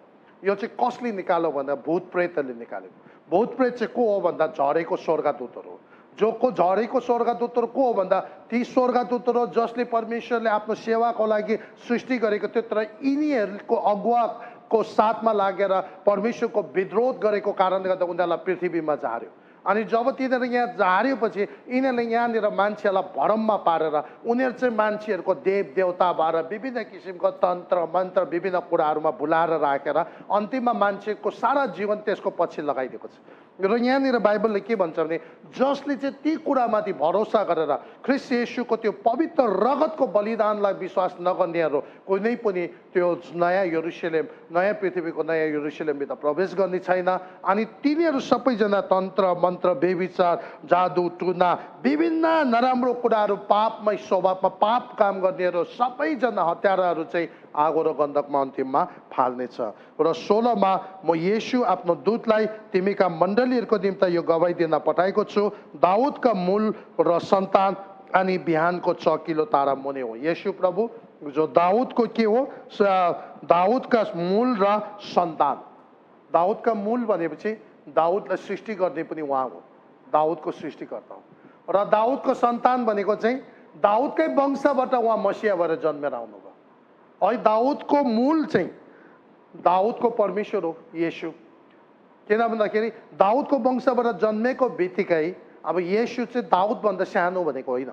यो चाहिँ कसले निकाल्यो भन्दा भूत प्रेतले निकाल्यो। भूत प्रेत चाहिँ को हो भन्दा झरेको स्वर्गदूतहरू हो। जो को झरेको स्वर्गदूतहरू को हो भन्दा ती स्वर्गदूतहरू जसले परमेश्वरले आफ्नो सेवाको लागि सृष्टि गरेको थियो, तर यिनीहरूको अगुवाको साथमा लागेर परमेश्वरको विरोध गरेको कारणले गर्दा उनीहरूलाई पृथ्वीमा झार्यो। अनि जब तिनीहरू यहाँ झार्योपछि यिनीहरूले यहाँनिर मान्छेलाई भरममा पारेर उनीहरू चाहिँ मान्छेहरूको देव देवता भएर विभिन्न किसिमको तन्त्र मन्त्र विभिन्न कुराहरूमा भुलाएर राखेर अन्तिममा मान्छेको सारा जीवन त्यसको पछि लगाइदिएको छ। र यहाँनिर बाइबलले के भन्छ भने जसले चाहिँ ती कुरामाथि भरोसा गरेर ख्रीष्ट येशूको त्यो पवित्र रगतको बलिदानलाई विश्वास नगर्नेहरू कुनै पनि त्यो नयाँ यरुशलेम, नयाँ पृथ्वीको नयाँ यरुशलेमभित्र प्रवेश गर्ने छैन। अनि तिनीहरू सबैजना तन्त्र मन्त्र बेविचार जादु टुना विभिन्न नराम्रो कुराहरू पापमय स्वभावमा पाप काम गर्नेहरू सबैजना हत्याराहरू चाहिँ आगो र गन्धकमा अन्तिममा फाल्नेछ। र 16 मा म येशू आफ्नो दूतलाई तिमीका मण्डलीहरूको निम्ति यो गवाही दिन पठाएको छु, दाउदका मूल र सन्तान अनि बिहानको चकिलो तारा मुनि हो। येशू प्रभु जो दाउदको के हो, दाउदका मूल र सन्तान। दाउदका मूल भनेपछि दाउदलाई सृष्टि गर्ने पनि उहाँ हो, दाउदको सृष्टिकर्ता हो। र दाउदको सन्तान भनेको चाहिँ दाउदकै वंशबाट उहाँ मसिहा भएर जन्मेर आउनुभयो। है दाउदको मूल चाहिँ दाउदको परमेश्वर हो येशू। किन भन्दाखेरि दाउदको वंशबाट जन्मेको बित्तिकै अब येशू चाहिँ दाउदभन्दा सानो भनेको होइन,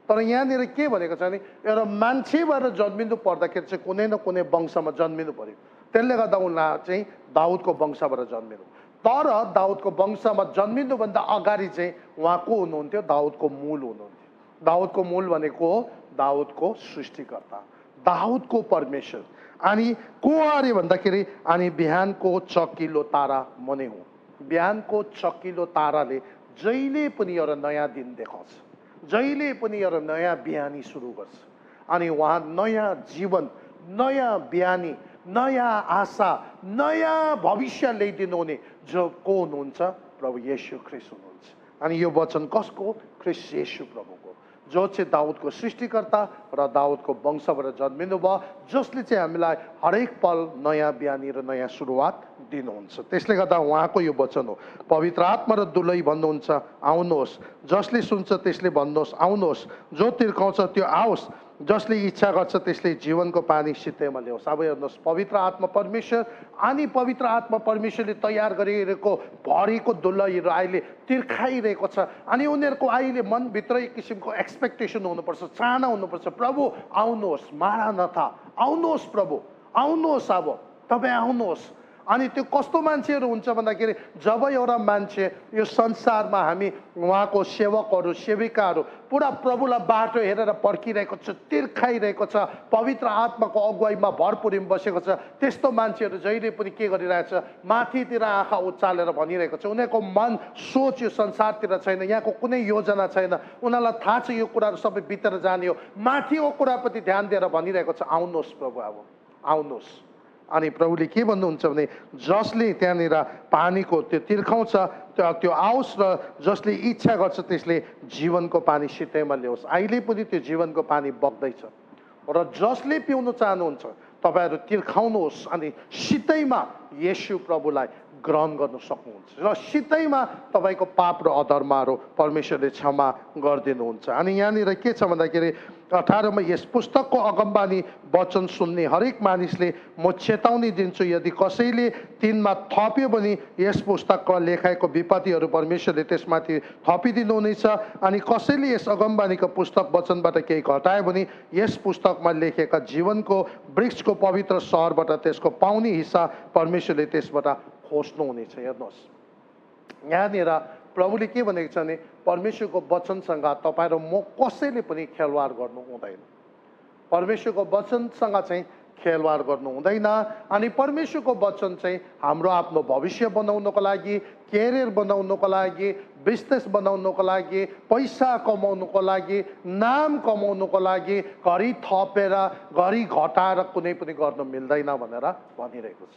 तर यहाँनिर के भनेको छ भने एउटा मान्छेबाट जन्मिनु पर्दाखेरि चाहिँ कुनै न कुनै वंशमा जन्मिनु पर्यो। त्यसले गर्दा उनलाई चाहिँ दाउदको वंशबाट जन्मिनु। तर दाउदको वंशमा जन्मिनुभन्दा अगाडि चाहिँ उहाँ को हुनुहुन्थ्यो, दाउदको मूल हुनुहुन्थ्यो। दाउदको मूल भनेको हो दाउदको सृष्टिकर्ता, दाउदको परमेश्वर। अनि को अरे भन्दाखेरि अनि बिहानको चकिलो तारा मने हो। बिहानको चकिलो ताराले जहिले पनि एउटा नयाँ दिन देखाउँछ, जहिले पनि एउटा नयाँ बिहानी सुरु गर्छ। अनि उहाँ नयाँ जीवन, नयाँ बिहानी, नयाँ आशा, नयाँ भविष्य ल्याइदिनु हुने जो को हुनुहुन्छ, प्रभु येशू ख्रीष्ट हुनुहुन्छ। अनि यो वचन कसको? ख्रीष्ट येशू प्रभुको, जो चाहिँ दाउदको सृष्टिकर्ता र दाउदको वंशबाट जन्मिनु भयो, जसले चाहिँ हामीलाई हरेक पल नयाँ बिहानी र नयाँ सुरुवात दिनुहुन्छ। त्यसले गर्दा उहाँको यो वचन हो। पवित्र आत्मा र दुलै भन्नुहुन्छ आउनुहोस्, जसले सुन्छ त्यसले भन्नुहोस् आउनुहोस्, जो तिर्खाउँछ त्यो आओस्, जसले इच्छा गर्छ त्यसले जीवनको पानी सित्तैमा ल्याओस्। अब हेर्नुहोस्, पवित्र आत्मा परमेश्वर अनि पवित्र आत्मा परमेश्वरले तयार गरिरहेको भरेको दुलहीहरू अहिले तिर्खाइरहेको छ। अनि उनीहरूको अहिले मनभित्र एक किसिमको एक्सपेक्टेसन हुनुपर्छ, चाहना हुनुपर्छ, प्रभु आउनुहोस्, मारानाथा आउनुहोस्, प्रभु आउनुहोस्, अब तपाईँ आउनुहोस्। अनि त्यो कस्तो मान्छेहरू हुन्छ भन्दाखेरि जब एउटा मान्छे यो संसारमा हामी उहाँको सेवकहरू सेविकाहरू पुरा प्रभुलाई बाटो हेरेर पर्खिरहेको छ, तिर्खाइरहेको छ, पवित्र आत्माको अगुवाईमा भरपुरीमा बसेको छ, त्यस्तो मान्छेहरू जहिले पनि के गरिरहेछ, माथितिर आँखा उचालेर भनिरहेको छ। उनीहरूको मन सोच यो संसारतिर छैन, यहाँको कुनै योजना छैन, उनीहरूलाई थाहा छ यो कुराहरू सबै भित्र जाने हो, माथिको कुराप्रति ध्यान दिएर भनिरहेको छ आउनुहोस् प्रभु, अब आउनुहोस्। अनि प्रभुले के भन्नुहुन्छ भने जसले त्यहाँनिर पानीको त्यो तिर्खाउँछ त्यो आओस्, र जसले इच्छा गर्छ त्यसले जीवनको पानी सित्तैमा ल्याओस्। अहिले पनि त्यो जीवनको पानी बग्दैछ, र जसले पिउनु चाहनुहुन्छ तपाईँहरू तिर्खाउनुहोस् अनि सित्तैमा येशू प्रभुलाई ग्रहण गर्नु सक्नुहुन्छ, र सित्तैमा तपाईँको पाप र अधर्महरू परमेश्वरले क्षमा गरिदिनुहुन्छ। अनि यहाँनिर के छ भन्दाखेरि 18 मा यस पुस्तकको अगमबानी वचन सुन्ने हरेक मानिसले म चेतावनी दिन्छु, यदि कसैले तिनमा थप्यो भने यस पुस्तकमा लेखाएको विपत्तिहरू परमेश्वरले त्यसमाथि थपिदिनुहुनेछ। अनि कसैले यस अगमबानीको पुस्तक वचनबाट केही घटायो भने यस पुस्तकमा लेखेका जीवनको वृक्षको पवित्र सहरबाट त्यसको पाउने हिस्सा परमेश्वरले त्यसबाट खोज्नुहुनेछ। हेर्नुहोस्, यहाँनिर प्रभुले के भनेको छ भने परमेश्वरको वचनसँग तपाईँ र म कसैले पनि खेलवाड गर्नु हुँदैन, परमेश्वरको वचनसँग चाहिँ खेलवाड गर्नु हुँदैन। अनि परमेश्वरको वचन चाहिँ हाम्रो आफ्नो भविष्य बनाउनको लागि, क्यारियर बनाउनको लागि, बिजनेस बनाउनको लागि, पैसा कमाउनुको लागि, नाम कमाउनुको लागि घरि थपेर घरि घटाएर कुनै पनि गर्नु मिल्दैन भनेर भनिरहेको छ।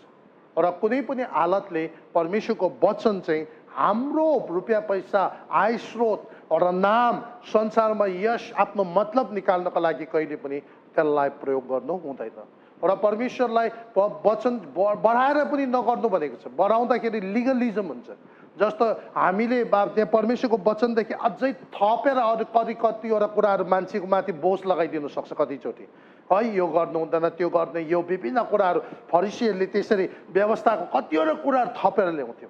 र कुनै पनि हालतले परमेश्वरको वचन चाहिँ हाम्रो रुपियाँ पैसा, आय स्रोत र नाम, संसारमा यश, आफ्नो मतलब निकाल्नको लागि कहिले पनि त्यसलाई प्रयोग गर्नु हुँदैन। र परमेश्वरलाई वचन बढाएर पनि नगर्नु भनेको छ, बढाउँदाखेरि लिगलिजम हुन्छ। जस्तो हामीले त्यहाँ परमेश्वरको वचनदेखि अझै थपेर अरू कतिवटा कुराहरू मान्छेको माथि बोझ लगाइदिनु सक्छ कतिचोटि है। यो गर्नु हुँदैन, त्यो गर्ने, यो विभिन्न कुराहरू फरिसीहरूले त्यसरी व्यवस्थाको कतिवटा कुराहरू थपेर ल्याउँथ्यो।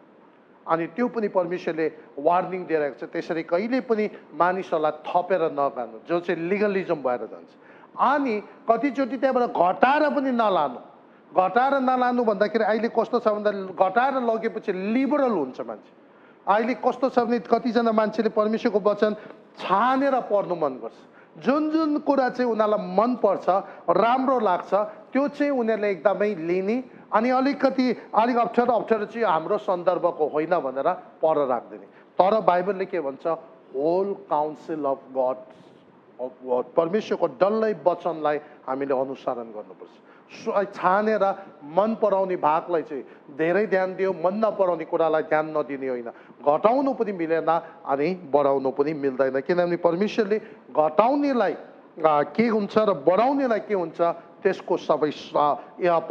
अनि त्यो पनि परमेश्वरले वार्निङ दिइरहेको छ, त्यसरी कहिले पनि मानिसहरूलाई थपेर नगर्नु, जो चाहिँ लिगलिजम भएर जान्छ। अनि कतिचोटि त्यहाँबाट घटाएर पनि नलानु। घटाएर नलानु भन्दाखेरि अहिले कस्तो छ भन्दा घटाएर लगेपछि लिबरल हुन्छ मान्छे। अहिले कस्तो छ भने कतिजना मान्छेले परमेश्वरको वचन छानेर पढ्नु मन गर्छ। जुन जुन कुरा चाहिँ उनीहरूलाई मन पर्छ, राम्रो लाग्छ, त्यो चाहिँ उनीहरूले एकदमै लिने अनि अलिक अप्ठ्यारो चाहिँ हाम्रो सन्दर्भको होइन भनेर पर राख्दिने। तर बाइबलले के भन्छ? होल काउन्सिल अफ गड, परमेश्वरको डल्लै वचनलाई हामीले अनुसरण गर्नुपर्छ। छानेर मन पराउने भागलाई चाहिँ धेरै ध्यान दियो, मन नपराउने कुरालाई ध्यान नदिने होइन। घटाउनु पनि मिलेन अनि बढाउनु पनि मिल्दैन, किनभने परमेश्वरले घटाउनेलाई के हुन्छ र बढाउनेलाई के हुन्छ त्यसको सबै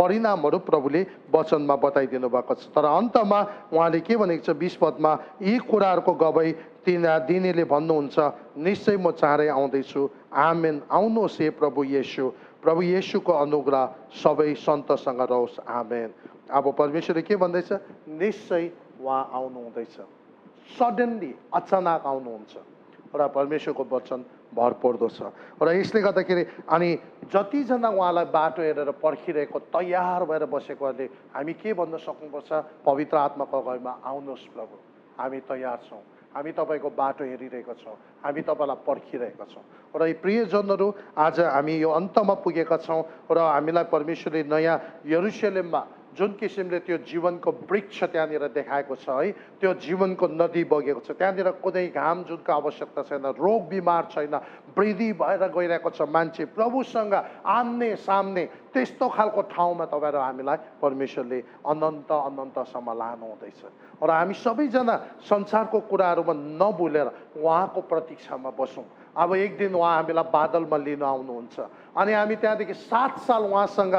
परिणामहरू प्रभुले वचनमा बताइदिनु भएको छ। तर अन्तमा उहाँले के भनेको छ 20 पदमा, यी कुराहरूको गवाई दिनेले भन्नुहुन्छ, निश्चय म चाँडै आउँदैछु, आमेन। आउनुहोस् हे प्रभु येशू। प्रभु येशूको अनुग्रह सबै सन्तसँग रहोस्, आमेन। अब परमेश्वरले के भन्दैछ? निश्चय उहाँ आउनु हुँदैछ, सडनली अचानक आउनुहुन्छ र परमेश्वरको वचन भरपर्दो छ। र यसले गर्दाखेरि अनि जतिजना उहाँलाई बाटो हेरेर पर्खिरहेको तयार भएर बसेकोहरूले हामी के भन्न सक्नुपर्छ? पवित्र आत्माको अगुवाईमा, आउनुहोस् प्रभु, हामी तयार छौँ, हामी तपाईँको बाटो हेरिरहेका छौँ, हामी तपाईँलाई पर्खिरहेका छौँ। र यी प्रियजनहरू, आज हामी यो अन्तमा पुगेका छौँ र हामीलाई परमेश्वरले नयाँ यरुशलेममा जुन किसिमले त्यो जीवनको वृक्ष त्यहाँनिर देखाएको छ है, त्यो जीवनको नदी बगेको छ, त्यहाँनिर कुनै घाम जुनको आवश्यकता छैन, रोग बिमार छैन, वृद्धि भएर गइरहेको छ, मान्छे प्रभुसँग आम्ने सामने त्यस्तो खालको ठाउँमा तपाईँहरू हामीलाई परमेश्वरले अनन्तसम्म लानु हुँदैछ। र हामी सबैजना संसारको कुराहरूमा नभुलेर उहाँको प्रतीक्षामा बसौँ। अब एक दिन उहाँ हामीलाई बादलमा लिन आउनुहुन्छ अनि हामी त्यहाँदेखि 7 साल उहाँसँग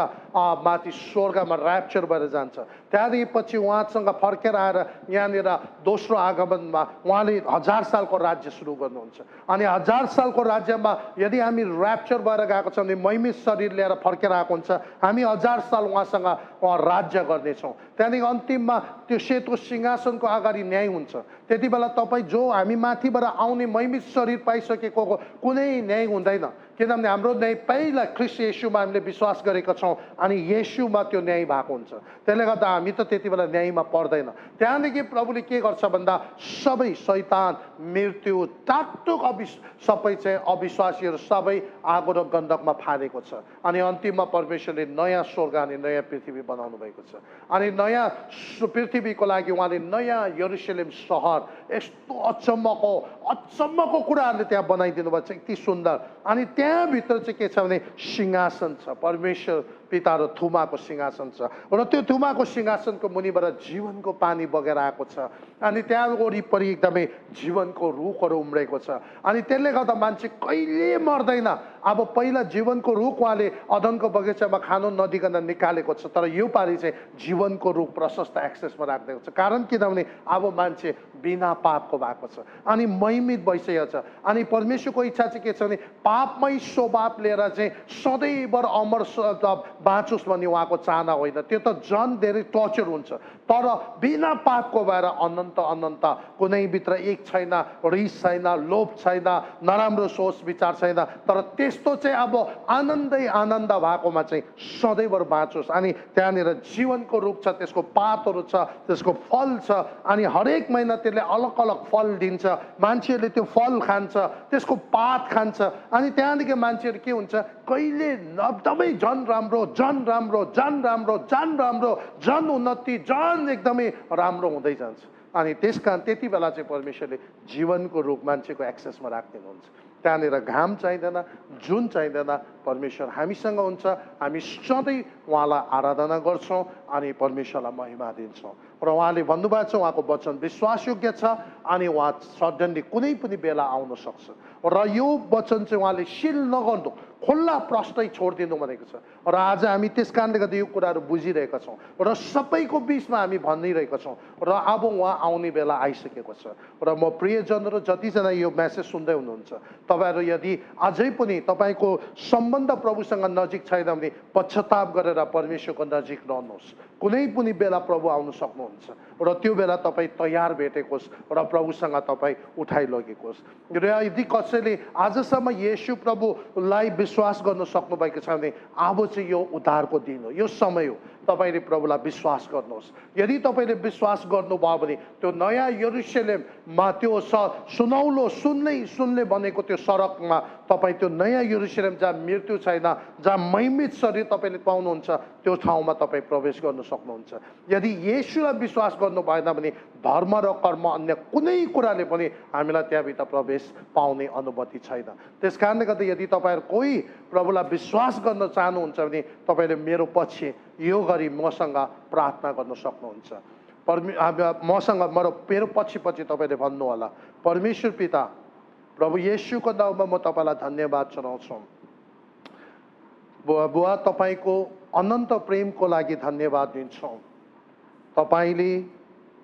माथि स्वर्गमा ऱ्याप्चर भएर जान्छ। त्यहाँदेखि पछि उहाँसँग फर्केर आएर यहाँनिर दोस्रो आगमनमा उहाँले 1000 सालको राज्य सुरु गर्नुहुन्छ। अनि 1000 सालको राज्यमा यदि हामी ऱ्याप्चर भएर गएको छौँ भने महिमित शरीर लिएर फर्केर आएको हुन्छ, हामी 1000 साल उहाँसँग राज्य गर्नेछौँ। त्यहाँदेखि अन्तिममा त्यो सेतो सिंहासनको अगाडि न्याय हुन्छ। त्यति बेला तपाईँ जो हामी माथिबाट आउने महिमित शरीर पाइसकेको कुनै न्याय हुँदैन, किनभने हाम्रो न्याय पहिला ख्रीष्ट येशूमा हामीले विश्वास गरेका छौँ अनि येशूमा त्यो न्याय भएको हुन्छ। त्यसले गर्दा हामी त त्यति बेला न्यायमा पर्दैन। त्यहाँदेखि प्रभुले के गर्छ भन्दा सबै शैतान, मृत्यु, टाकटुक सबै चाहिँ अविश्वासीहरू सबै आगो र गन्धकमा फालेको छ। अनि अन्तिममा परमेश्वरले नयाँ स्वर्ग अनि नयाँ पृथ्वी बनाउनु भएको छ। अनि नयाँ पृथ्वीको लागि उहाँले नयाँ यरुशलेम सहर यस्तो अचम्मको कुराहरूले त्यहाँ बनाइदिनु भएको छ, यति सुन्दर। अनि त्यहाँभित्र चाहिँ के छ भने सिंहासन छ, परमेश्वर पिता र थुमाको सिंहासन छ र त्यो थुमाको सिंहासनको मुनिबाट जीवनको पानी बगेर आएको छ। अनि त्यहाँ वरिपरि एकदमै जीवनको रुखहरू उम्रेको छ। अनि त्यसले गर्दा मान्छे कहिले मर्दैन। अब पहिला जीवनको रुख उहाँले अदनको बगैँचामा खानु नदिकन निकालेको छ, तर यो पालि चाहिँ जीवनको रुख प्रशस्त एक्सेसमा राखिदिएको छ। कारण किनभने अब मान्छे बिना पापको भएको छ अनि महिमित भइसकेको छ। अनि परमेश्वरको इच्छा चाहिँ के छ भने पापमै स्वभाव लिएर चाहिँ सधैँभर अमर बाँचोस् भन्ने उहाँको चाहना होइन। त्यो त झन् धेरै टर्चर हुन्छ। तर बिना पापको भएर अनन्त कुनै भित्र एक छैन, रिस छैन, लोभ छैन, नराम्रो सोच विचार छैन। तर त्यस्तो चाहिँ अब आनन्द भएकोमा चाहिँ सधैँभर बाँचोस्। अनि त्यहाँनिर जीवनको रुख छ, त्यसको पातहरू छ, त्यसको फल छ। अनि हरेक महिना त्यसले अलग अलग फल दिन्छ। मान्छेहरूले त्यो फल खान्छ, त्यसको पात खान्छ। अनि त्यहाँदेखि मान्छेहरू के हुन्छ, कहिले एकदमै झन् राम्रो, झन् उन्नति, झन् एकदमै राम्रो हुँदै जान्छ। अनि त्यस कारण त्यति बेला चाहिँ परमेश्वरले जीवनको रुख मान्छेको एक्सेसमा राखिदिनुहुन्छ। त्यहाँनिर घाम चाहिँदैन, जुन चाहिँदैन, परमेश्वर हामीसँग हुन्छ। हामी सधैँ उहाँलाई आराधना गर्छौँ अनि परमेश्वरलाई महिमा दिन्छौँ। र उहाँले भन्नुभएको छ उहाँको वचन विश्वासयोग्य छ अनि उहाँ सडनली कुनै पनि बेला आउन सक्छ। र यो वचन चाहिँ उहाँले सिल नगर्नु, खुल्ला प्रश्नै छोडिदिनु भनेको छ र आज हामी त्यस कारणले गर्दा यो कुराहरू बुझिरहेका छौँ र सबैको बिचमा हामी भनिरहेका छौँ र अब उहाँ आउने बेला आइसकेको छ र म प्रियजनहरू जतिजना यो मेसेज सुन्दै हुनुहुन्छ तपाईँहरू यदि अझै पनि तपाईँको सम्बन्ध प्रभुसँग नजिक छैन भने पश्चाताप गरेर परमेश्वरको नजिक रहनुहोस्। कुनै पनि बेला प्रभु आउनु सक्नुहुन्छ र त्यो बेला तपाईँ तयार भेटेकोस् र प्रभुसँग तपाईँ उठाइलगेकोस्। र यदि कसैले आजसम्म येशू प्रभुलाई विश्वास गर्न सक्नुभएको छ भने अब चाहिँ यो उद्धारको दिन हो, यो समय हो, तपाईँले प्रभुलाई विश्वास गर्नुहोस्। यदि तपाईँले विश्वास गर्नुभयो भने त्यो नयाँ यरुशलेममा त्यो सुनौलो सुनले बनेको त्यो सडकमा तपाईँ त्यो नयाँ यरुशलेम जहाँ मृत्यु छैन, जहाँ महिमित शरीर तपाईँले पाउनुहुन्छ, त्यो ठाउँमा तपाईँ प्रवेश गर्न सक्नुहुन्छ। यदि येशूलाई विश्वास गर्नु भएन भने धर्म र कर्म अन्य कुनै कुराले पनि हामीलाई त्यहाँभित्र प्रवेश पाउने अनुमति छैन। त्यस कारणले गर्दा यदि तपाईँहरू कोही प्रभुलाई विश्वास गर्न चाहनुहुन्छ भने तपाईँले मेरो पछि यो गरी मसँग प्रार्थना गर्न सक्नुहुन्छ। मसँग मेरो पछि तपाईँले भन्नु होला, परमेश्वर पिता, प्रभु येशूको नाउँमा म तपाईँलाई धन्यवाद चढाउँछु। बुवा, तपाईँको अनन्त प्रेमको लागि धन्यवाद दिन्छौँ। तपाईँले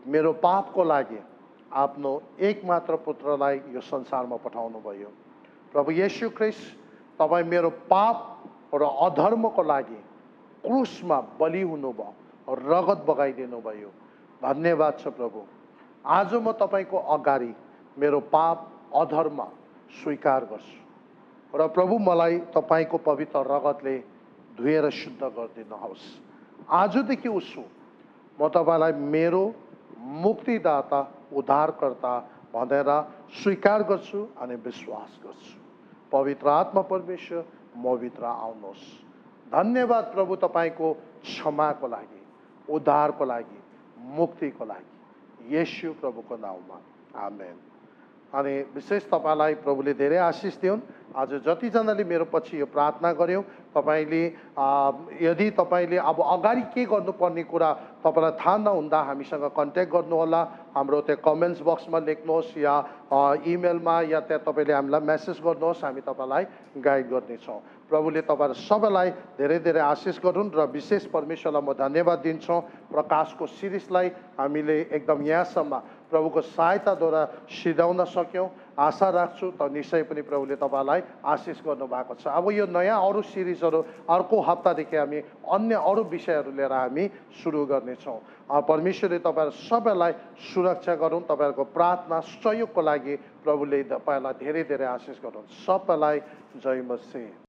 मेरो पापको लागि आफ्नो एकमात्र पुत्रलाई यो संसारमा पठाउनु भयो। प्रभु येशू ख्रिस्ट, तपाईँ मेरो पाप र अधर्मको लागि क्रुसमा बलि हुनुभयो, रगत बगाइदिनु भयो। धन्यवाद छ प्रभु। आज म तपाईँको अगाडि मेरो पाप अधर्म स्वीकार गर्छु र प्रभु मलाई तपाईँको पवित्र रगतले धुएर शुद्ध गरिदिनुहोस्। आजदेखि उसो म तपाईँलाई मेरो मुक्तिदाता उद्धारकर्ता भनेर स्वीकार गर्छु अनि विश्वास गर्छु। पवित्र आत्मा परमेश्वर मभित्र आउनुहोस्। धन्यवाद प्रभु तपाईँको क्षमाको लागि, उद्धारको लागि, मुक्तिको लागि, येशू प्रभुको नाउँमा आमेन। अनि विशेष तपाईँलाई प्रभुले धेरै आशिष दिउन्। आज जतिजनाले मेरो पछि यो प्रार्थना गर्यो, तपाईँले यदि तपाईँले अब अगाडि के गर्नुपर्ने कुरा तपाईँलाई थाहा नहुँदा हामीसँग कन्ट्याक्ट गर्नुहोला। हाम्रो त्यो कमेन्ट्स बक्समा लेख्नुहोस् या इमेलमा या त्यहाँ तपाईँले हामीलाई मेसेज गर्नुहोस्, हामी तपाईँलाई गाइड गर्नेछौँ। प्रभुले तपाईँहरू सबैलाई धेरै धेरै आशिष गरून् र विशेष परमेश्वरलाई म धन्यवाद दिन्छौँ। प्रकाशको सिरिजलाई हामीले एकदम यहाँसम्म प्रभुको सहायताद्वारा सिधाउन सक्यौँ। आशा राख्छु त निश्चय पनि प्रभुले तपाईँलाई आशिष गर्नुभएको छ। अब यो नयाँ अरू सिरिजहरू अर्को हप्तादेखि हामी अन्य अरू विषयहरू लिएर हामी सुरु गर्नेछौँ। परमेश्वरले तपाईँहरू सबैलाई सुरक्षा गरून्। तपाईँहरूको प्रार्थना सहयोगको लागि प्रभुले तपाईँलाई धेरै धेरै आशिष गरून्। सबैलाई जय मसीह।